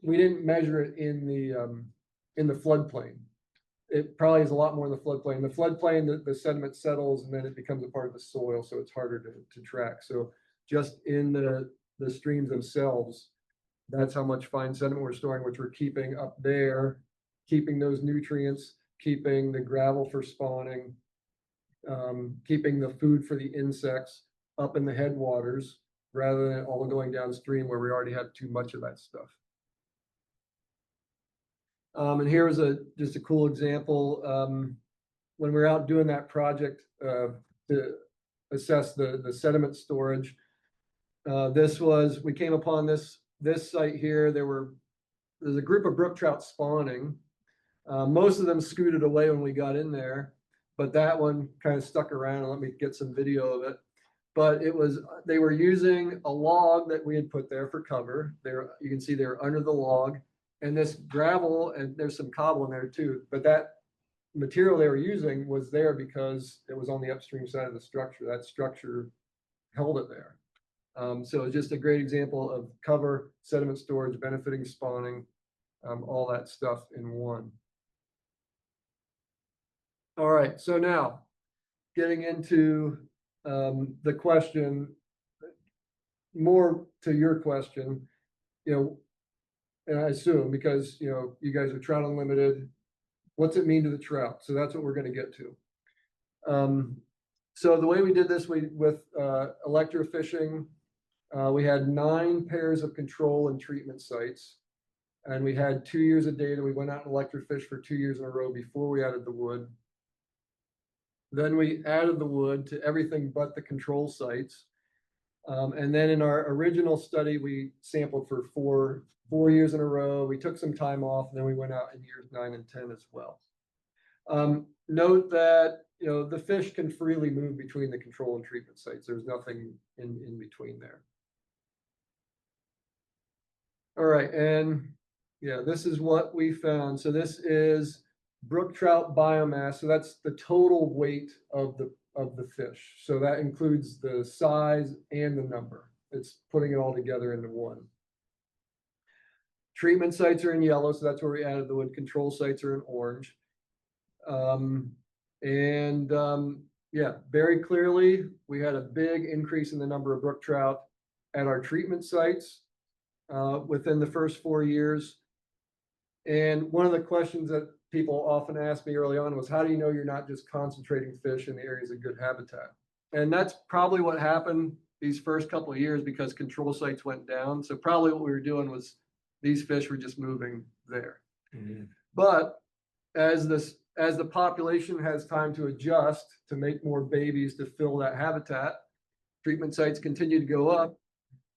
we didn't measure it in the floodplain. It probably is a lot more in the floodplain. The floodplain, the sediment settles and then it becomes a part of the soil, so it's harder to track. So just in the streams themselves, that's how much fine sediment we're storing, which we're keeping up there, keeping those nutrients, keeping the gravel for spawning, keeping the food for the insects up in the headwaters, rather than all going downstream where we already had too much of that stuff. And here was just a cool example. When we were out doing that project to assess the sediment storage, we came upon this site here. There's a group of brook trout spawning. Most of them scooted away when we got in there, but that one kind of stuck around and let me get some video of it. But they were using a log that we had put there for cover. You can see they were under the log, and this gravel, and there's some cobble in there too, but that material they were using was there because it was on the upstream side of the structure. That structure held it there. So it's just a great example of cover, sediment storage, benefiting spawning, all that stuff in one. All right, so now getting into the question, more to your question, you know, and I assume because, you know, you guys are trout unlimited, what's it mean to the trout? So that's what we're going to get to. So the way we did this, with electrofishing, we had 9 pairs of control and treatment sites, and we had 2 years of data. We went out and electrofished for 2 years in a row before we added the wood. Then we added the wood to everything but the control sites. And then in our original study, we sampled for four years in a row. We took some time off, and then we went out in years 9 and 10 as well. Note that, you know, the fish can freely move between the control and treatment sites. There's nothing in between there. All right, and yeah, this is what we found. So this is brook trout biomass. So that's the total weight of the fish. So that includes the size and the number. It's putting it all together into one. Treatment sites are in yellow, so that's where we added the wood. Control sites are in orange. Yeah, very clearly, we had a big increase in the number of brook trout at our treatment sites within the first 4 years. And one of the questions that people often ask me early on was, how do you know you're not just concentrating fish in the areas of good habitat? And that's probably what happened these first couple of years, because control sites went down. So probably what we were doing was these fish were just moving there. Mm-hmm. But as the population has time to adjust to make more babies to fill that habitat, treatment sites continue to go up,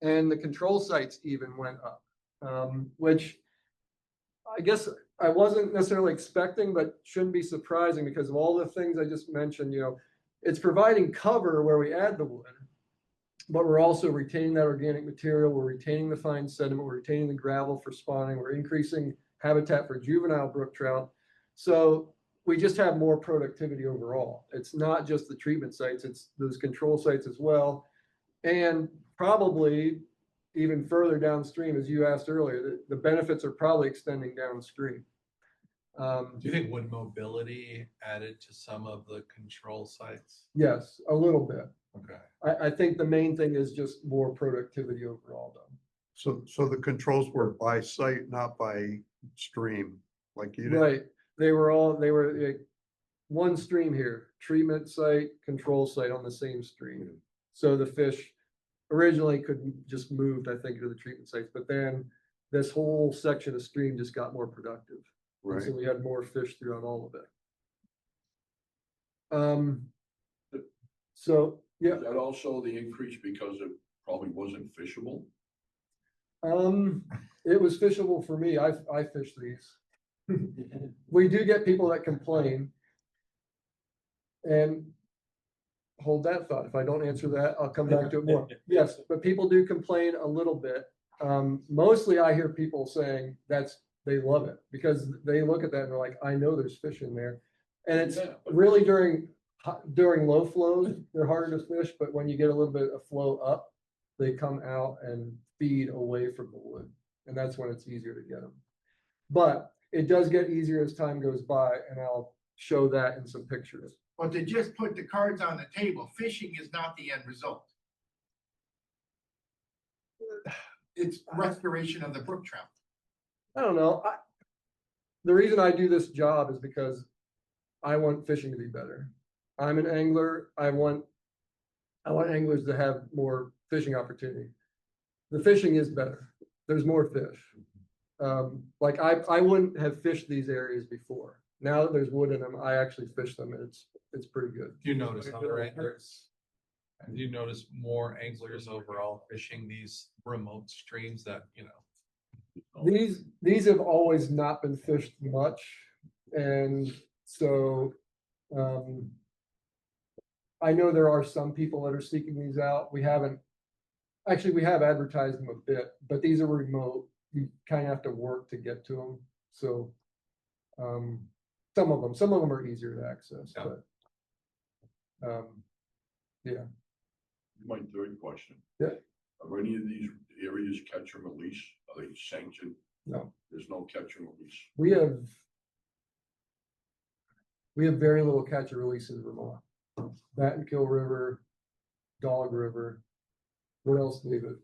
and the control sites even went up, which I guess I wasn't necessarily expecting, but shouldn't be surprising because of all the things I just mentioned. You know, it's providing cover where we add the wood, but we're also retaining that organic material. We're retaining the fine sediment. We're retaining the gravel for spawning. We're increasing habitat for juvenile brook trout. So we just have more productivity overall. It's not just the treatment sites, it's those control sites as well. And probably even further downstream, as you asked earlier, the benefits are probably extending downstream. Do you think wood mobility added to some of the control sites? Yes, a little bit. Okay. I think the main thing is just more productivity overall, though. So the controls were by site, not by stream, like you did. Right. They were like one stream here, treatment site, control site on the same stream. So the fish originally could just moved, I think, to the treatment sites, but then this whole section of stream just got more productive. Right. So we had more fish throughout all of it. So yeah. Is that also the increase because it probably wasn't fishable? It was fishable for me. I fish these. We do get people that complain, and hold that thought. If I don't answer that, I'll come back to it more. Yes, but people do complain a little bit. Mostly I hear people saying they love it because they look at that and they're like, I know there's fish in there. And it's really during low flows, they're harder to fish, but when you get a little bit of flow up, they come out and feed away from the wood. And that's when it's easier to get them. But it does get easier as time goes by, and I'll show that in some pictures. But to just put the cards on the table, fishing is not the end result. It's restoration of the brook trout. I don't know. The reason I do this job is because I want fishing to be better. I'm an angler. I want anglers to have more fishing opportunity. The fishing is better. There's more fish. Like I wouldn't have fished these areas before. Now that there's wood in them, I actually fish them, and it's pretty good. Do you notice other anglers? Do you notice more anglers overall fishing these remote streams that, you know? These have always not been fished much, and so I know there are some people that are seeking these out. We have advertised them a bit, but these are remote. You kind of have to work to get to them. So some of them are easier to access, yeah. But yeah. My third question. Yeah. Are any of these areas catch and release? Are they sanctioned? No. There's no catch and release. We have We have very little catch and release in Vermont. Bat and Kill River, Dog River. What else, David?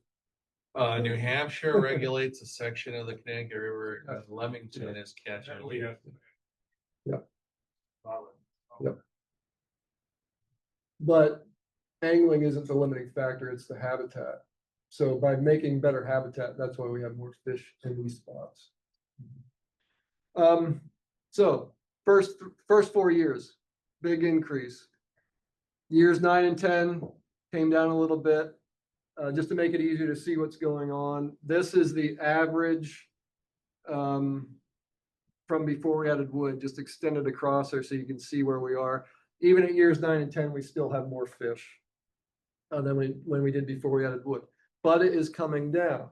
New Hampshire regulates a section of the Connecticut River, and Leamington is catch and release. Yep. Yep. But angling isn't the limiting factor, it's the habitat. So by making better habitat, that's why we have more fish in these spots. So first 4 years, big increase. Years 9 and 10 came down a little bit. Just to make it easier to see what's going on. This is the average from before we added wood, just extended across there so you can see where we are. Even at years 9 and 10, we still have more fish than when we did before we added wood. But it is coming down.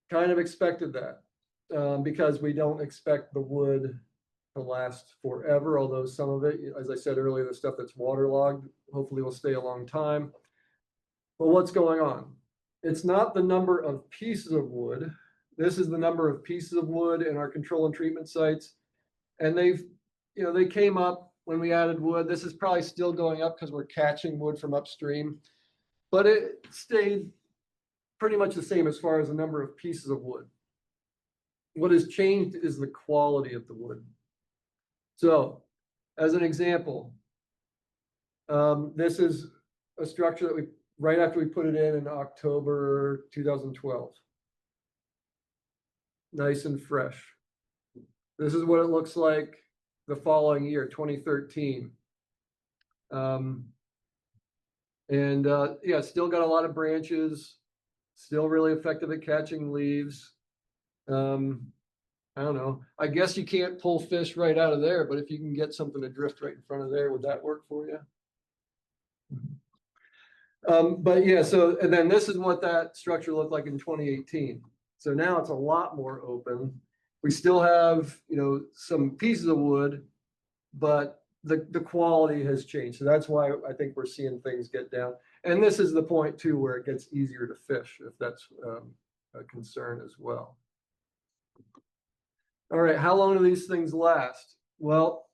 Kind of expected that because we don't expect the wood to last forever, although some of it, as I said earlier, the stuff that's waterlogged, hopefully will stay a long time. Well, what's going on? It's not the number of pieces of wood. This is the number of pieces of wood in our control and treatment sites. And they came up when we added wood. This is probably still going up because we're catching wood from upstream, but it stayed pretty much the same as far as the number of pieces of wood. What has changed is the quality of the wood. So, as an example, this is a structure that right after we put it in October 2012. Nice and fresh. This is what it looks like the following year, 2013. Yeah, still got a lot of branches, still really effective at catching leaves. I don't know. I guess you can't pull fish right out of there, but if you can get something to drift right in front of there, would that work for you? But yeah, and then this is what that structure looked like in 2018. So now it's a lot more open. We still have, some pieces of wood, but the quality has changed. So that's why I think we're seeing things get down. And this is the point too, where it gets easier to fish, if that's a concern as well. All right, how long do these things last? Well,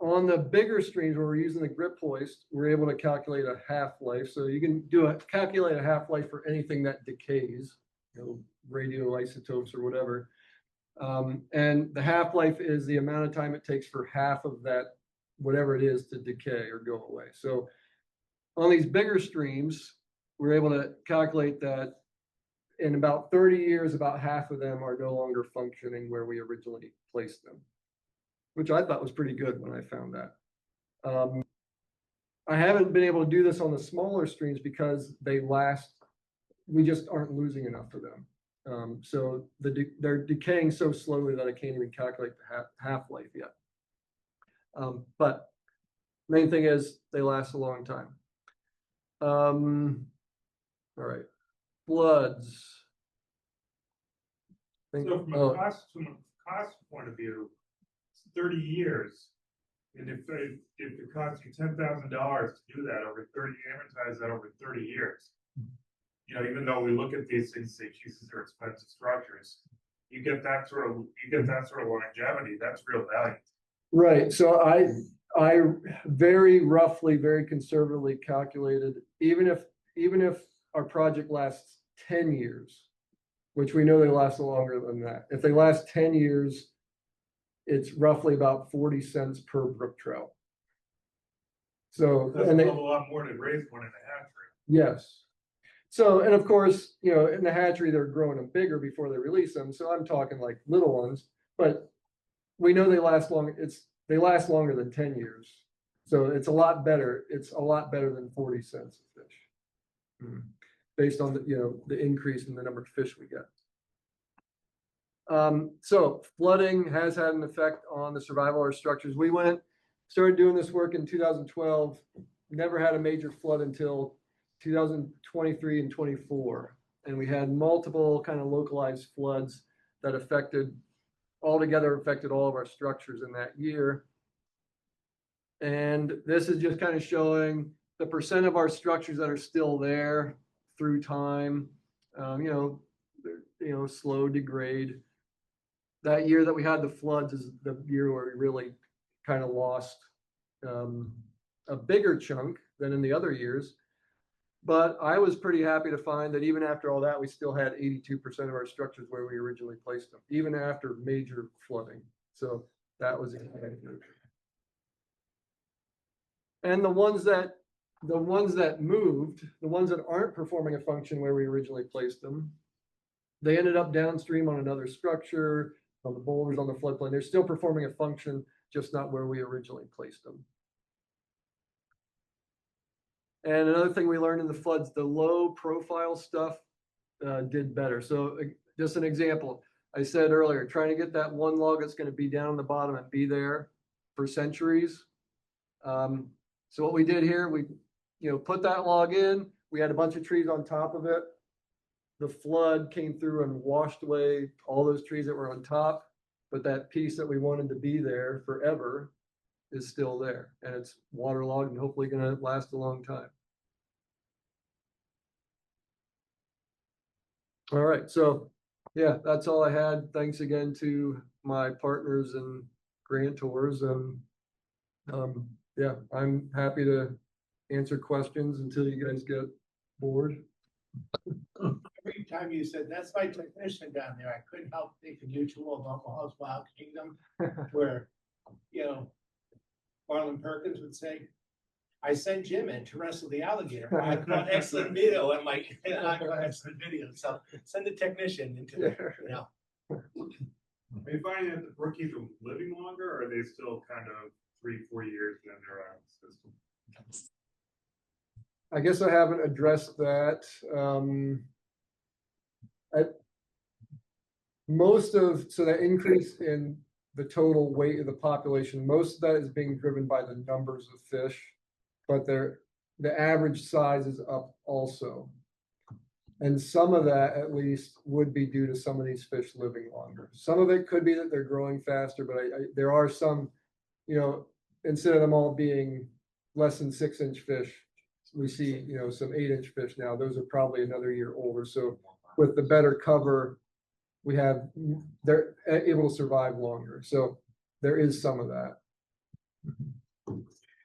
on the bigger streams where we're using the grip hoist, we're able to calculate a half-life. So you can calculate a half-life for anything that decays, radioisotopes or whatever. And the half-life is the amount of time it takes for half of that, whatever it is, to decay or go away. So on these bigger streams, we're able to calculate that in about 30 years, about half of them are no longer functioning where we originally placed them, which I thought was pretty good when I found that. I haven't been able to do this on the smaller streams because we just aren't losing enough of them. So they're decaying so slowly that I can't even calculate the half-life yet. But main thing is they last a long time. All right, floods. So from a cost point of view, it's 30 years. And if it costs you $10,000 to do that amortize that over 30 years. Even though we look at these things, say, Jesus, they're expensive structures, you get that sort of longevity. That's real value. Right. So I very roughly, very conservatively calculated, even if our project lasts 10 years, which we know they last longer than that. If they last 10 years, it's roughly about 40 cents per brook trout. So that's a lot more to raise one in a hatchery. Yes. So, and of course, in the hatchery, they're growing them bigger before they release them. So I'm talking like little ones, but we know they last long. They last longer than 10 years. So it's a lot better. It's a lot better than 40 cents a fish, based on the increase in the number of fish we get. So flooding has had an effect on the survival of our structures. We started doing this work in 2012, never had a major flood until 2023 and 24. And we had multiple kind of localized floods that altogether affected all of our structures in that year. And this is just kind of showing the percent of our structures that are still there through time, slow degrade. That year that we had the floods is the year where we really kind of lost a bigger chunk than in the other years. But I was pretty happy to find that even after all that, we still had 82% of our structures where we originally placed them, even after major flooding. So that was exciting. And the ones that moved, the ones that aren't performing a function where we originally placed them, they ended up downstream on another structure, on the boulders, on the floodplain. They're still performing a function, just not where we originally placed them. And another thing we learned in the floods, the low profile stuff did better. So just an example, I said earlier, trying to get that one log that's going to be down on the bottom and be there for centuries. So what we did here, we put that log in, we had a bunch of trees on top of it. The flood came through and washed away all those trees that were on top, but that piece that we wanted to be there forever is still there, and it's waterlogged and hopefully going to last a long time. All right, so yeah, that's all I had. Thanks again to my partners and grantors, and yeah, I'm happy to answer questions until you guys get bored. Every time you said, that's my technician down there, I couldn't help think of Mutual of Omaha's Wild Kingdom, where, Marlon Perkins would say, I sent Jim in to wrestle the alligator. I got excellent video. I'm like, I got excellent video. So send the technician into the, Are you finding that the rookies are living longer, or are they still kind of 3-4 years in their system? I guess I haven't addressed that. So that increase in the total weight of the population, most of that is being driven by the numbers of fish, but the average size is up also. And some of that at least would be due to some of these fish living longer. Some of it could be that they're growing faster, but there are some, instead of them all being less than 6-inch fish, we see, some 8-inch fish now. Those are probably another year older. So with the better cover, they're able to survive longer. So there is some of that.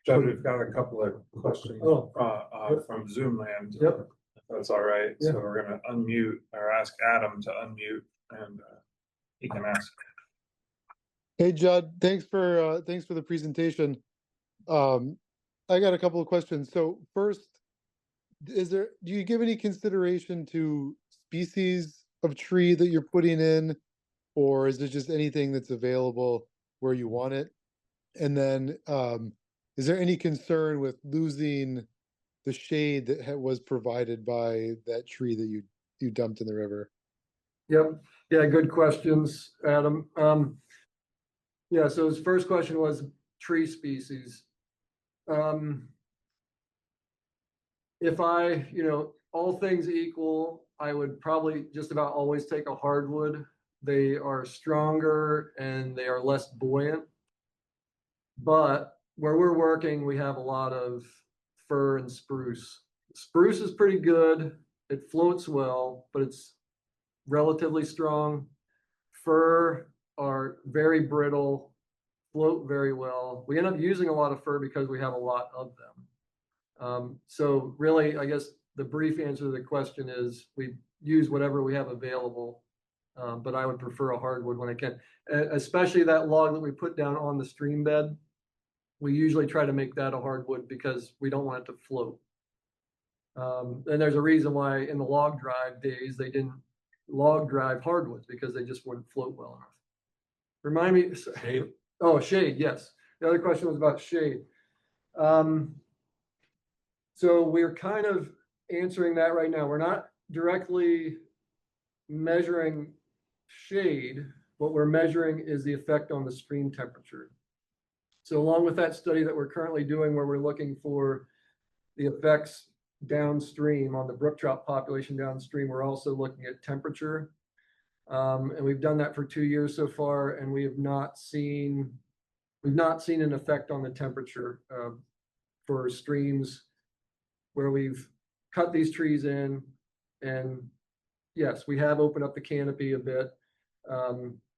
Jud, we've got a couple of questions from Zoom land. Yep. If that's all right. Yeah. So we're going to unmute or ask Adam to unmute, and he can ask. Hey Jud, thanks for the presentation. I got a couple of questions. So first, do you give any consideration to species of tree that you're putting in, or is it just anything that's available where you want it? And then is there any concern with losing the shade that was provided by that tree that you dumped in the river? Yep. Yeah, good questions, Adam. Yeah, so his first question was tree species. If all things equal, I would probably just about always take a hardwood. They are stronger and they are less buoyant. But where we're working, we have a lot of fir and spruce. Spruce is pretty good. It floats well, but it's relatively strong. Fir are very brittle, float very well. We end up using a lot of fir because we have a lot of them. So really, I guess the brief answer to the question is we use whatever we have available, but I would prefer a hardwood when I can, especially that log that we put down on the stream bed. We usually try to make that a hardwood because we don't want it to float. And there's a reason why in the log drive days, they didn't log drive hardwoods because they just wouldn't float well enough. Remind me. Shade. Oh, shade, yes. The other question was about shade. So we're kind of answering that right now. We're not directly measuring shade. What we're measuring is the effect on the stream temperature. So along with that study that we're currently doing where we're looking for the effects downstream on the brook trout population downstream, we're also looking at temperature. And we've done that for 2 years so far, and we've not seen an effect on the temperature for streams where we've cut these trees in. And yes, we have opened up the canopy a bit,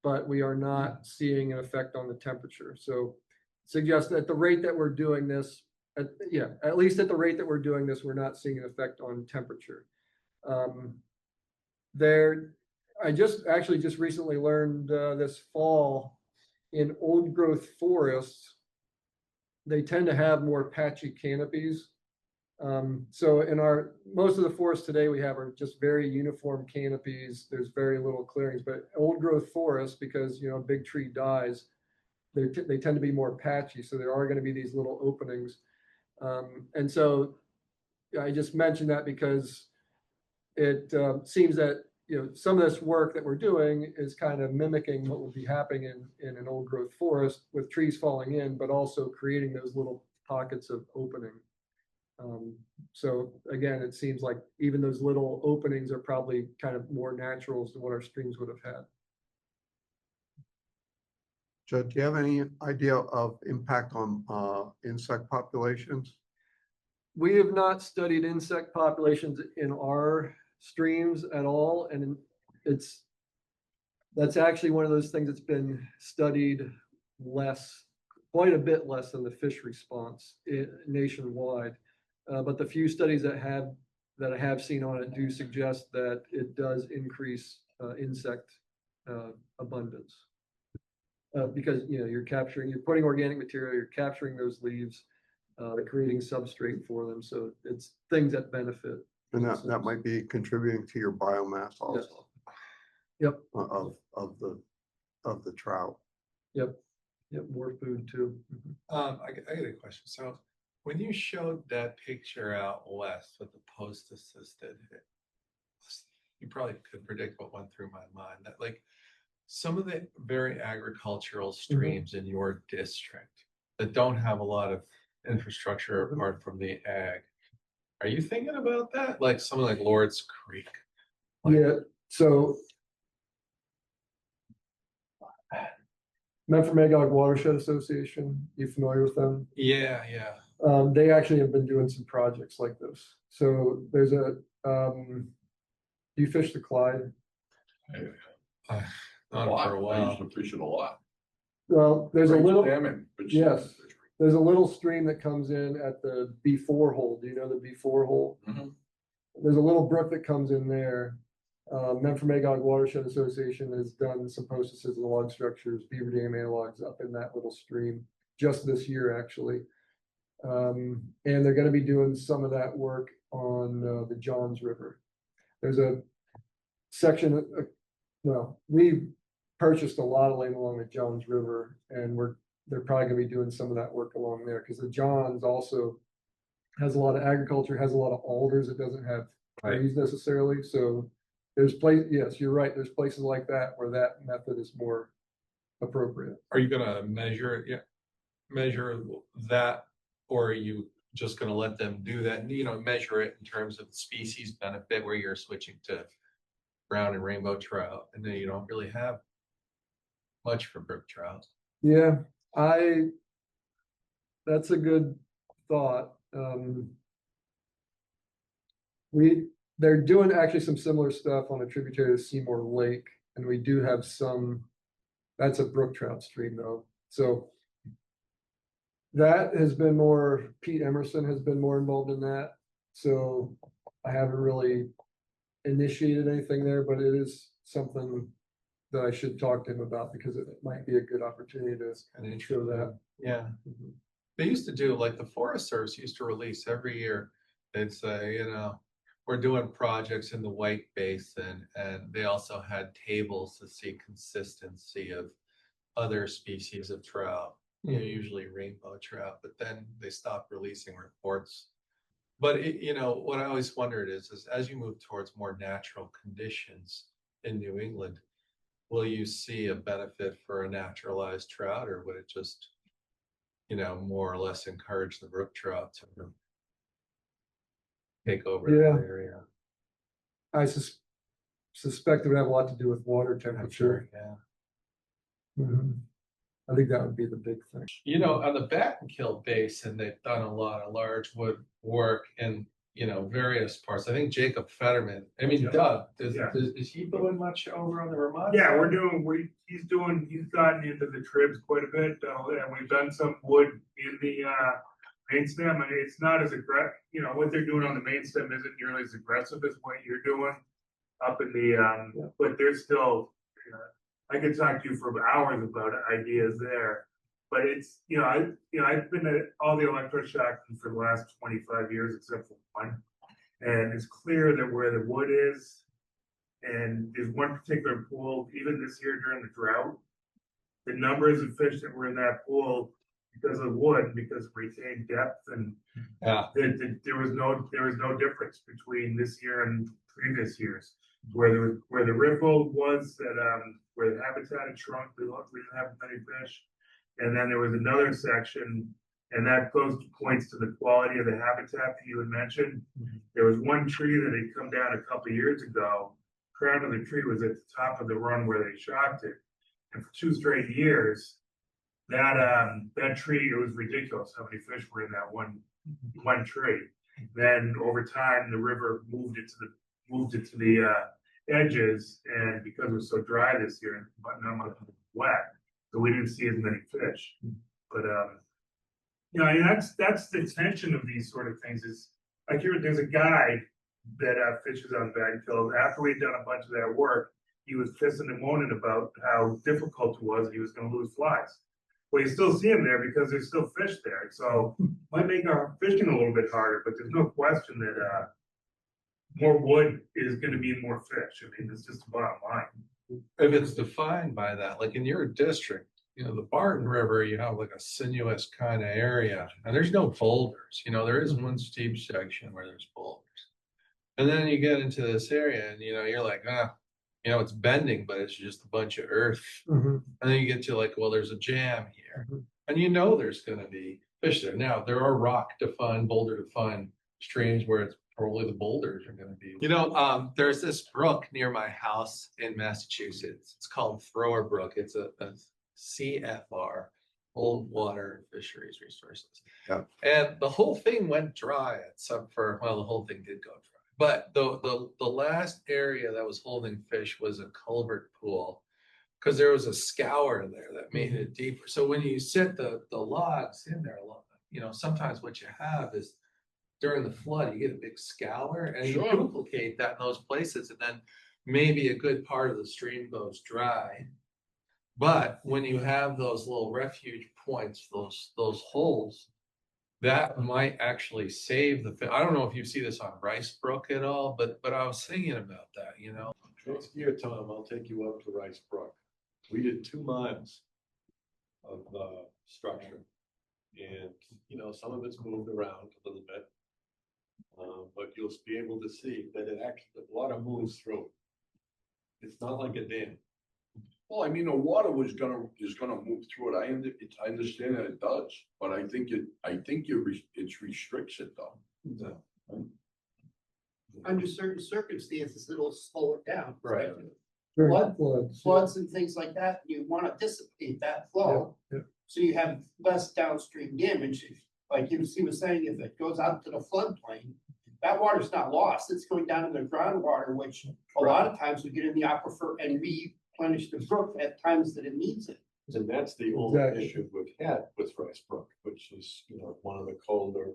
but we are not seeing an effect on the temperature. So suggests that at the rate that we're doing this, at least at the rate that we're doing this, we're not seeing an effect on temperature. I just recently learned this fall in old growth forests, they tend to have more patchy canopies. So in most of the forests today we have are just very uniform canopies. There's very little clearings, but old growth forests, because a big tree dies, they tend to be more patchy. So there are going to be these little openings. And so I just mentioned that because it seems that some of this work that we're doing is kind of mimicking what would be happening in an old growth forest with trees falling in, but also creating those little pockets of opening. So again, it seems like even those little openings are probably kind of more natural than what our streams would have had. Judd, do you have any idea of impact on insect populations? We have not studied insect populations in our streams at all, and that's actually one of those things that's been studied quite a bit less than the fish response nationwide. But the few studies that I have seen on it do suggest that it does increase insect abundance. Because you're putting organic material, you're capturing those leaves, creating substrate for them. So it's things that benefit. And that might be contributing to your biomass also. Yep. Of the trout. Yep. More food too. I got a question. So when you showed that picture out west with the post assisted, you probably could predict what went through my mind. That like some of the very agricultural streams in your district that don't have a lot of infrastructure apart from the ag. Are you thinking about that? Like something like Lord's Creek? Yeah. So Magog Watershed Association, you familiar with them? Yeah. They actually have been doing some projects like this. So there's do you fish the Clyde? Not for a I while. used to fish it a lot. Well, there's a Great little, salmon, but yes. There's a little stream that comes in at the B4 hole. Do you know the B4 hole? Mhm. There's a little brook that comes in there. Magog Watershed Association has done some post-assisted log structures, beaver dam analogs up in that little stream just this year, actually. And they're going to be doing some of that work on the Johns River. There's a section, we purchased a lot of land along the Johns River, and they're probably going to be doing some of that work along there because the Johns also has a lot of agriculture, has a lot of alders. It doesn't have trees necessarily. So yes, you're right. There's places like that where that method is more appropriate. Are you going to measure that, or are you just going to let them do that and, measure it in terms of species benefit where you're switching to brown and rainbow trout, and then you don't really have much for brook trout? Yeah, that's a good thought. They're doing actually some similar stuff on a tributary to Seymour Lake, and we do have that's a brook trout stream though. So that has been more, Pete Emerson has been more involved in that. So I haven't really initiated anything there, but it is something that I should talk to him about because it might be a good opportunity to show that. Yeah. They used to do, like the Forest Service used to release every year. They'd say, we're doing projects in the White Basin, and they also had tables to see consistency of other species of trout, usually rainbow trout, but then they stopped releasing reports. But what I always wondered is as you move towards more natural conditions in New England, will you see a benefit for a naturalized trout, or would it just, more or less encourage the brook trout to take over the area? I suspect it would have a lot to do with water temperature. Yeah. I think that would be the big thing. On the Battenkill Basin, they've done a lot of large wood work, and you know, various parts. I think Jacob Fetterman, I mean, Yeah. Doug, Yeah. is he doing much over on the Vermont? Yeah, side? he's gotten into the tribs quite a bit, and we've done some wood in the, main stem, and it's not as aggressive, you know, what they're doing on the main stem isn't nearly as aggressive as what you're doing up in the, but there's still, I could talk to you for hours about ideas there. But it's, I've been at all the electroshock for the last 25 years, except for one. And it's clear that where the wood is, and there's one particular pool, even this year during the drought, the numbers of fish that were in that pool because of wood, because of retained depth, and Yeah. there was no difference between this year and previous years. Where the ripple was that where the habitat had shrunk, we didn't have many fish, and then there was another section, and that points to the quality of the habitat that you had mentioned. There was one tree that had come down a couple of years ago. Crown of the tree was at the top of the run where they shocked it, and for 2 straight years, that tree, it was ridiculous how many fish were in that one tree. Then over time, the river moved it to the edges, and because it was so dry this year, but not much wet, so we didn't see as many fish. But that's the tension of these sort of things. Is like there's a guy that fishes on Bagfield. After we'd done a bunch of that work, he was pissing and moaning about how difficult it was. He was going to lose flies. Well, you still see them there because there's still fish there. So might make our fishing a little bit harder, but there's no question that more wood is going to mean more fish. I mean, it's just the bottom line. If it's defined by that, like in your district, you know, the Barton River, you have like a sinuous kind of area, and there's no boulders. You know, there is one steep section where there's boulders. And then you get into this area and, you know, you're like, it's bending, but it's just a bunch of earth. And then you get to like, well, there's a jam here. And you know there's going to be fish there. Now, there are rock-defined, boulder-defined streams where it's probably the boulders are going to be. You know, there's this brook near my house in Massachusetts. It's called Thrower Brook. It's a CFR, Old Water Fisheries Resources. Yeah. And the whole thing went dry except for, well, the whole thing did go dry. But the last area that was holding fish was a culvert pool, because there was a scour there that made it deeper. So when you sit the logs in there, you know, sometimes what you have is during the flood, you get a big scour, and you duplicate that in those places, and then maybe a good part of the stream goes dry. But when you have those little refuge points, those holes, that might actually save the fish. I don't know if you see this on Rice Brook at all, but I was thinking about that, you know. Next year, Tom, I'll take you out to Rice Brook. We did 2 miles of structure, and you know, some of it's moved around a little bit, but you'll be able to see that it actually, the water moves through. It's not like a dam. Well, I mean, the water is gonna move through it. I understand that it does, but I think it restricts it though. Yeah. Under certain circumstances, it'll slow it down. Right. Floods and things like that, you want to dissipate that flow. So you have less downstream damage. Like he was saying, if it goes out to the floodplain, that water's not lost. It's going down in the groundwater, which a lot of times we get in the aquifer and replenish the brook at times that it needs it. And that's the only issue we've had with Rice Brook, which is, you know, one of the colder,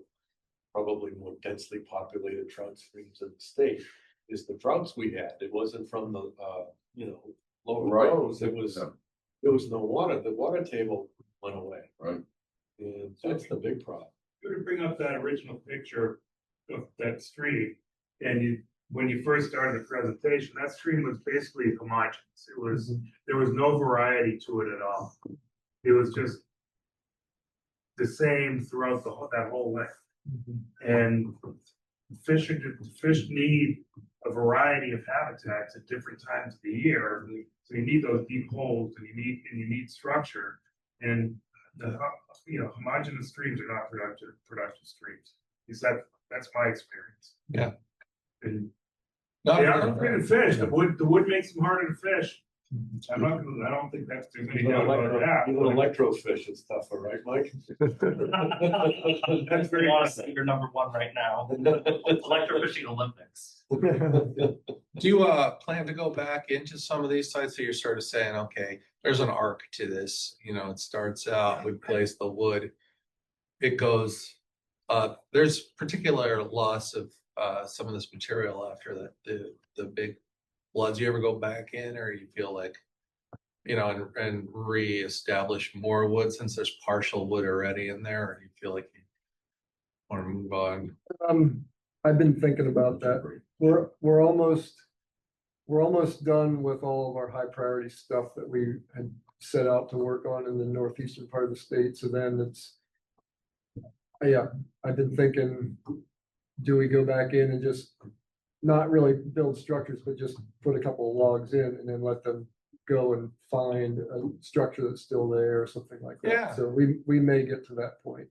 probably more densely populated trout streams in the state, is the droughts we had. It wasn't from the, lower lows. It was, there was no water. The water table went away. Right. And that's the big problem. Good to bring up that original picture of that stream, and when you first started the presentation, that stream was basically homogeneous. There was no variety to it at all. It was just the same throughout that whole length. And fish need a variety of habitats at different times of the year. So you need those deep holes, and you need structure. And homogeneous streams are not productive streams. That's my experience. Yeah. And they are harder to fish. The wood makes them harder to fish. I don't think that's, there's any You doubt about that. electrofish and stuff, all right, Mike? That's very Honestly, you're number one right now. Electrofishing Olympics. Do you plan to go back into some of these sites that you're sort of saying, okay, there's an arc to this, you know, it starts out, we place the wood. It goes, there's particular loss of some of this material after the big floods. Do you ever go back in, or you feel like, you know, and reestablish more wood since there's partial wood already in there, or do you feel like you want to move on? I've been thinking about that. We're almost done with all of our high priority stuff that we had set out to work on in the northeastern part of the state. So then it's, yeah, I've been thinking, do we go back in and just not really build structures, but just put a couple of logs in and then let them go and find a structure that's still there or something like that. Yeah. So we may get to that point.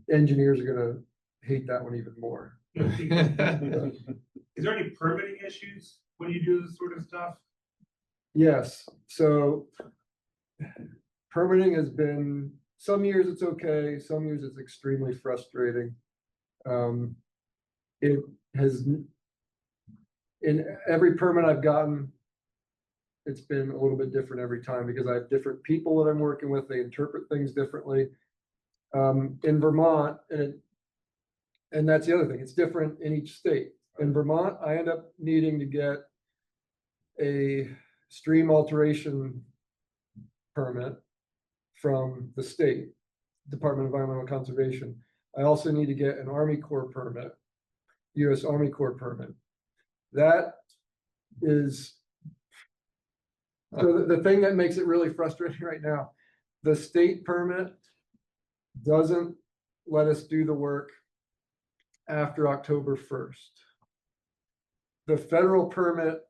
Engineers are gonna hate that one even more. Is there any permitting issues when you do this sort of stuff? Yes, so permitting has been, some years it's okay, some years it's extremely frustrating. It has, in every permit I've gotten, it's been a little bit different every time because I have different people that I'm working with, they interpret things differently. In Vermont, and that's the other thing, it's different in each state. In Vermont, I end up needing to get a stream alteration permit from the state Department of Environmental Conservation. I also need to get an Army Corps permit, US Army Corps permit. That is, so the thing that makes it really frustrating right now, the state permit doesn't let us do the work after October 1st. The federal permit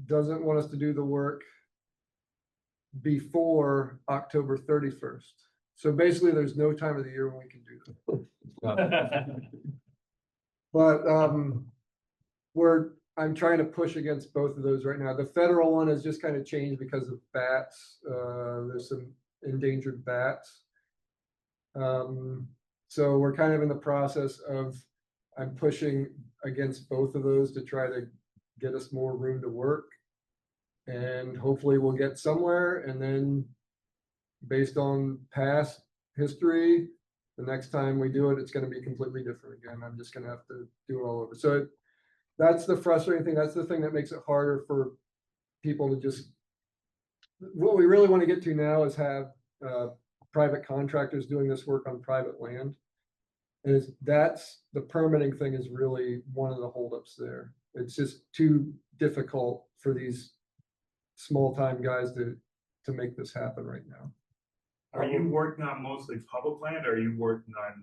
doesn't want us to do the work before October 31st. So basically there's no time of the year when we can do that. But I'm trying to push against both of those right now. The federal one has just kind of changed because of bats. There's some endangered bats. So we're kind of in the process of, I'm pushing against both of those to try to get us more room to work. And hopefully we'll get somewhere, and then based on past history, the next time we do it, it's going to be completely different again. I'm just going to have to do it all over. So that's the frustrating thing. That's the thing that makes it harder for people to just, what we really want to get to now is have private contractors doing this work on private land. And that's the permitting thing is really one of the holdups there. It's just too difficult for these small time guys to make this happen right now. Are you working on mostly public land, or are you working on?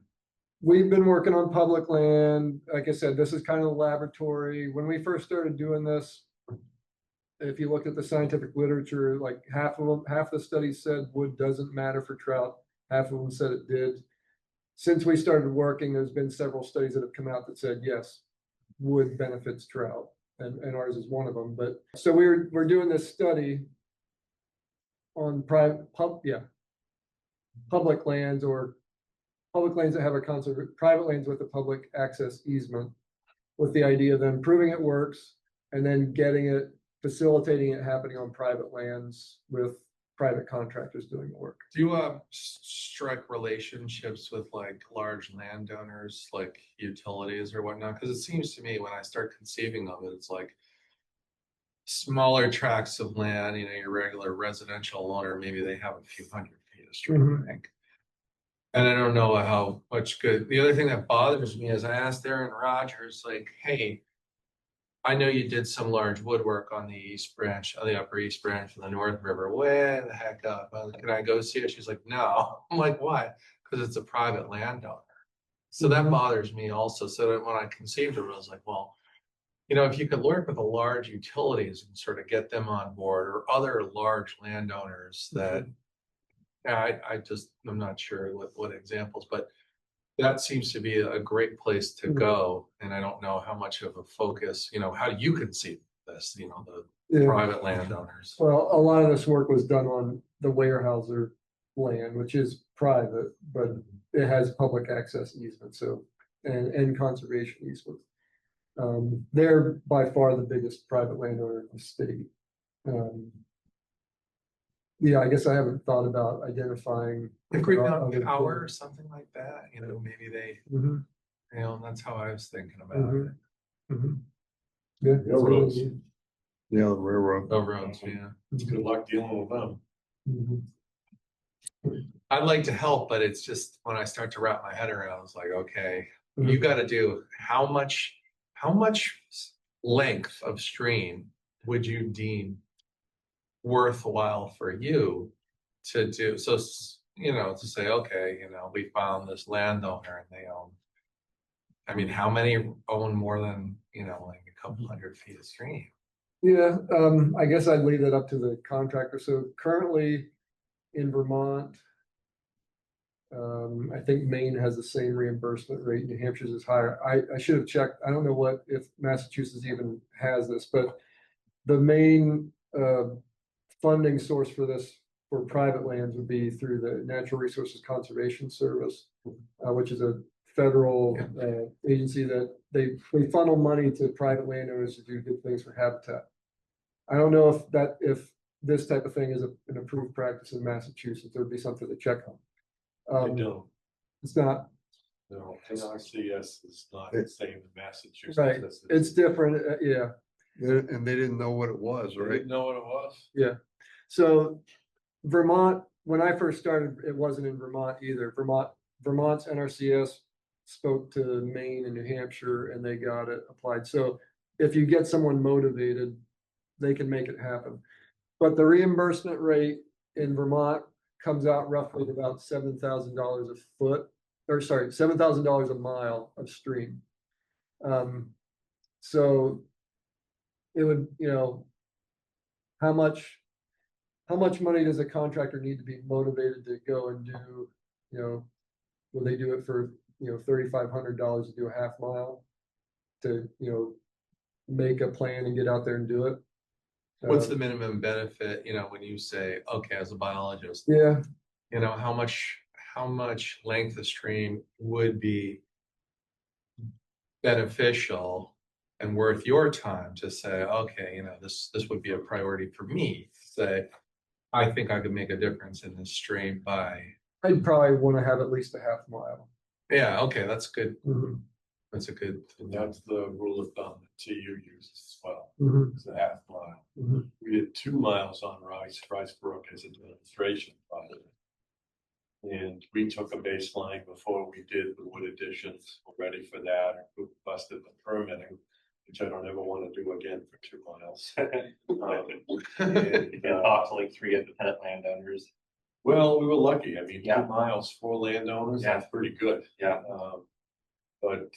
We've been working on public land. Like I said, this is kind of the laboratory. When we first started doing this, if you look at the scientific literature, like half the studies said wood doesn't matter for trout. Half of them said it did. Since we started working, there's been several studies that have come out that said, yes, wood benefits trout, and ours is one of them. But so we're doing this study on public lands, or public lands that have a private lands with a public access easement, with the idea of then proving it works and then facilitating it happening on private lands with private contractors doing the work. Do you strike relationships with like large landowners, like utilities or whatnot? Because it seems to me when I start conceiving of it, it's like smaller tracts of land, you know, your regular residential owner, maybe they have a few hundred feet of stream bank. And I don't know how much good. The other thing that bothers me is I asked Aaron Rogers, like, hey, I know you did some large woodwork on the East Branch, on the Upper East Branch of the North River. Way the heck up. Can I go see it? She's like, no. I'm like, why? Because it's a private landowner. So that bothers me also. So that when I conceived it, I was like, well, you know, if you could work with the large utilities and sort of get them on board, or other large landowners that, I'm not sure what examples, but that seems to be a great place to go. And I don't know how much of a focus, you know, how do you conceive this, you know, Yeah. private landowners. Well, a lot of this work was done on the Weyerhaeuser land, which is private, but it has public access easement, so, and conservation easement. They're by far the biggest private landowner in the state. Yeah, I guess I haven't thought about identifying. Like Green other Mountain Power or players. something like that, you know, maybe they, Mhm, you know, that's how I was thinking about Mhm. it. mhm. Yeah. that's what Railroads. we need. Yeah, the railroad. The roads, yeah. Good luck dealing with them. Mhm. I'd like to help, but it's just when I start to wrap my head around, it's like, okay, you Mhm. gotta do how much length of stream would you deem worthwhile for you to do? So, you know, to say, okay, you know, we found this landowner and they own. I mean, how many own more than, you know, like a couple hundred feet of stream? Yeah, I guess I'd leave that up to the contractor. So currently in Vermont, I think Maine has the same reimbursement rate. New Hampshire's is higher. I should have checked. I don't know if Massachusetts even has this, but the main funding source for this for private lands would be through the Natural Resources Conservation Service, which is a federal agency that they funnel money to private landowners to do good things for habitat. I don't know if this type of thing is an approved practice in Massachusetts. There would be something to check on. I don't, It's not, no, NRCS is not the same in Massachusetts. right, as it's different, yeah, And they didn't know what it was, I right? didn't know what it was. yeah. So Vermont, when I first started, it wasn't in Vermont either. Vermont's NRCS spoke to Maine and New Hampshire and they got it applied. So if you get someone motivated, they can make it happen. But the reimbursement rate in Vermont comes out roughly to about $7,000 a foot, or sorry, $7,000 a mile of stream. So it would, you know, how much money does a contractor need to be motivated to go and do, you know, will they do it for, you know, $3,500 to do a half mile? To, you know, make a plan and get out there and do it? What's the minimum benefit, you know, when you say, okay, as a biologist, Yeah, you know, how much length of stream would be beneficial and worth your time to say, okay, you know, this would be a priority for me to say, I think I could make a difference in this stream by, I'd probably want to have at least a half mile. yeah, okay, that's good. Mhm, That's a good. And that's the rule of thumb that TU uses as well. mhm, It's a half mile. mhm. We did 2 miles on Rice Brook as a demonstration project. And we took a baseline before we did the wood additions, we're ready for that, or we busted the permitting, which I don't ever want to do again for 2 miles. You can talk to like 3 independent landowners. Well, we were lucky. I mean, Yeah. 2 miles, 4 landowners, Yeah. that's pretty good. Yeah. But,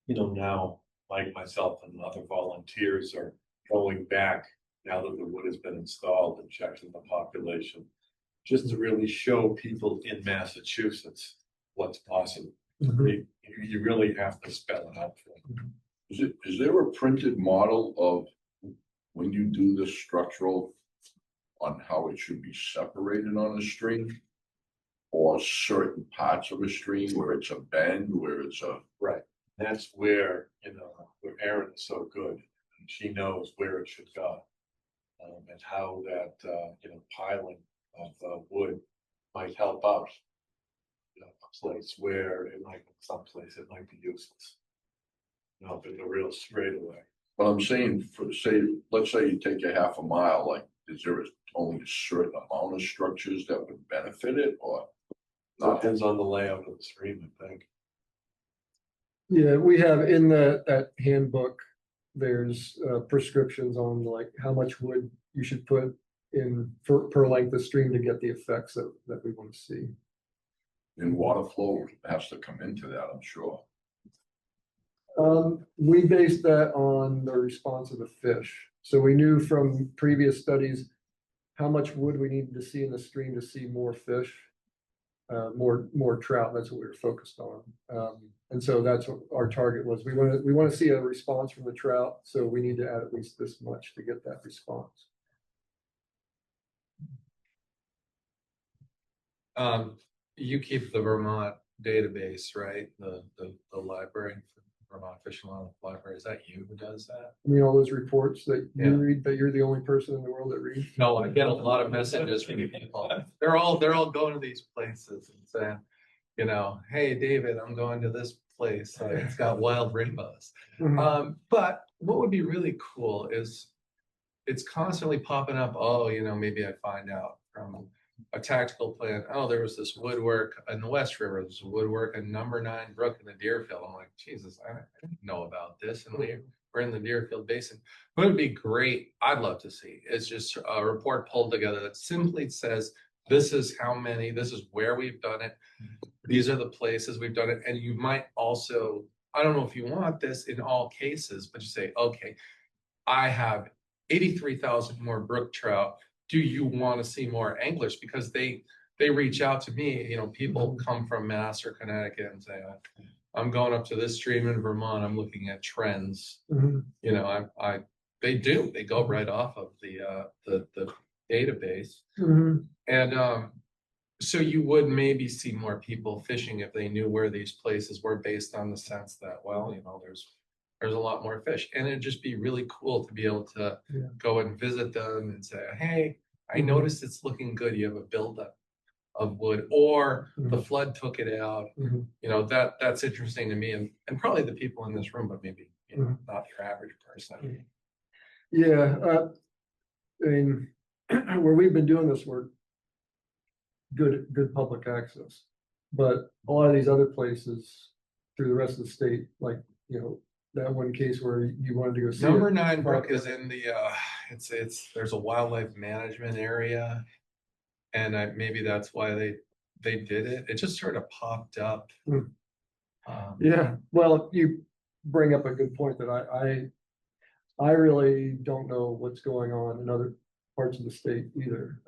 you know, now, like myself and other volunteers are going back now that the wood has been installed and checking the population, just to really show people in Massachusetts what's possible. Mhm. You really have to spell it out for them. Is there a printed model of when you do the structural on how it should be separated on a stream? Or certain parts of a stream where it's a bend, where it's a. Right. That's where, you know, where Erin is so good. And she knows where it should go. And how that, you know, piling of wood might help out. You know, a place where it might, someplace it might be useless. You know, if it's a real straightaway. But I'm saying for let's say you take a half a mile, like, is there only a certain amount of structures that would benefit it or? Depends on the layout of the stream, I think. Yeah, we have in that handbook, there's prescriptions on like how much wood you should put in per length of stream to get the effects that we want to see. And water flow has to come into that, I'm sure. We based that on the response of the fish. So we knew from previous studies how much wood we needed to see in the stream to see more fish. more trout. That's what we were focused on. And so that's what our target was. We want to see a response from the trout. So we need to add at least this much to get that response. You keep the Vermont database, right? The library, Vermont Fish and Wildlife Library. Is that you who does that? I mean, all those reports that you Yeah. read, that you're the only person in the world that reads. No, I get a lot of messages from people. They're all going to these places and saying, you know, hey, David, I'm going to this place. It's got wild rainbows. Mhm. But what would be really cool is it's constantly popping up. Oh, you know, maybe I find out from a tactical plan. Oh, there was this woodwork in the West River. There's woodwork in number 9 brook in the Deerfield. I'm like, Jesus, I didn't know about this. And we're in the Deerfield Basin. What would be great, I'd love to see, is just a report pulled together that simply says, this is how many, this is where we've done it. These are the places we've done it. And you might also, I don't know if you want this in all cases, but you say, okay, I have 83,000 more brook trout. Do you want to see more anglers? Because they reach out to me, you know, people come from Mass or Connecticut and say, I'm going up to this stream in Vermont. I'm looking at trends. Mhm. You know, they go right off of the database. Mhm. And so you would maybe see more people fishing if they knew where these places were, based on the sense that, well, you know, there's a lot more fish. And it'd just be really cool to be able to Yeah. go and visit them and say, hey, I noticed it's looking good. You have a buildup of wood, or the flood took it out. Mhm. You know, that's interesting to me, and probably the people in this room, but maybe, you know, not your average person. Yeah, I mean, where we've been doing this work, good public access. But a lot of these other places through the rest of the state, like, you know, that one case where you wanted to go see Number it. 9 brook is in the there's a wildlife management area, and maybe that's why they did it. It just sort of popped up. Yeah, well, you bring up a good point that I really don't know what's going on in other parts of the state either.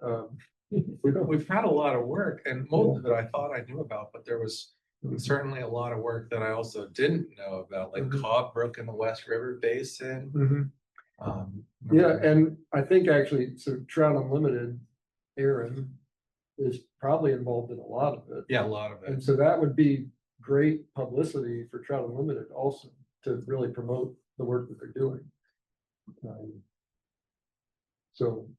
We've had a lot of work, and most of it I thought I knew about, but there was certainly a lot of work that I also didn't know about, like Cobb Brook in the West River Basin. Yeah, and I think actually, so Trout Unlimited, Aaron is probably involved in a lot of it. Yeah, a lot of it. And so that would be great publicity for Trout Unlimited also, to really promote the work that they're doing. So,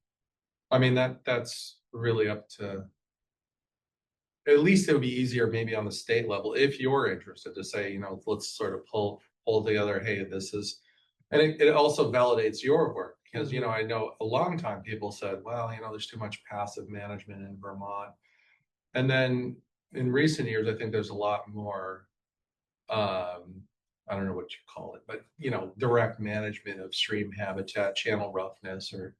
I mean, that's really up to, at least it would be easier maybe on the state level, if you're interested, to say, you know, let's sort of pull together, hey, this is, and it also validates your work, because, you know, I know a long time people said, well, you know, there's too much passive management in Vermont. And then in recent years, I think there's a lot more, I don't know what you call it, but, you know, direct management of stream habitat, channel roughness, or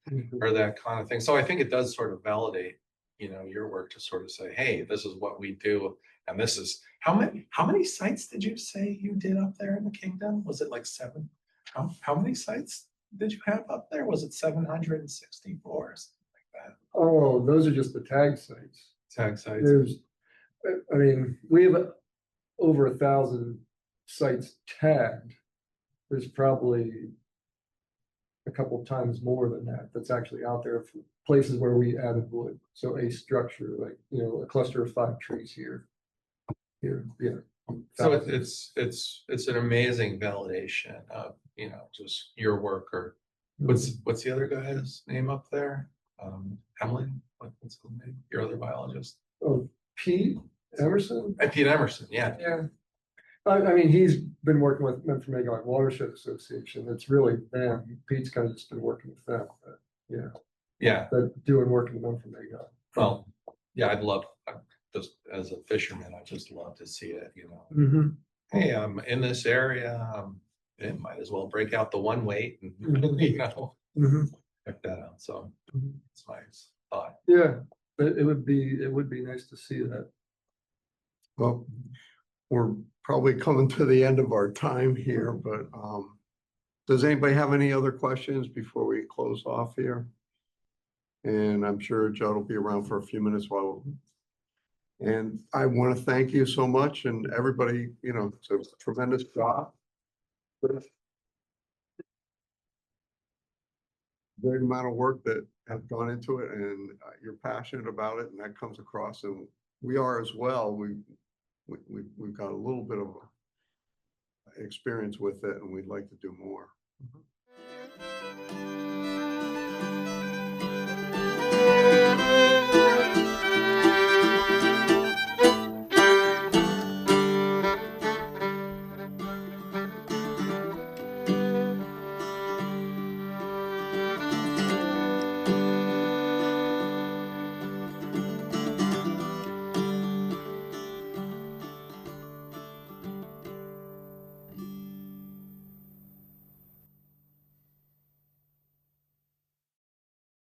that kind of thing. So I think it does sort of validate, you know, your work to sort of say, hey, this is what we do. And this is, how many sites did you say you did up there in the kingdom? Was it like 7? How many sites did you have up there? Was it 764 or something like that? oh, those are just the tag sites. Tag sites. There's, I mean, we have over 1,000 sites tagged. There's probably a couple times more than that that's actually out there for places where we added wood. So a structure, like, you know, a cluster of 5 trees here. Yeah. So it's an amazing validation of, you know, just your work. Or what's the other guy's name up there? Hamlin, what's his name? Your other biologist? Oh, Pete Emerson? Pete Emerson, yeah. Yeah. I mean, he's been working with Memphremagog Watershed Association. It's really them. Pete's kind of just been working with them. But yeah. But doing work in Memphremagog. Well, yeah, I'd love, just as a fisherman, I just love to see it, you know. Hey, I'm in this area. It might as well break out the one weight and, you know, check that out. So it's my thought. Yeah, it would be nice to see that. Well, we're probably coming to the end of our time here, but does anybody have any other questions before we close off here? And I'm sure Judd will be around for a few minutes while And I want to thank you so much and everybody, you know, it's a tremendous job. Great amount of work that have gone into it, and you're passionate about it, and that comes across, and we are as well. We've got a little bit of experience with it, and we'd like to do more.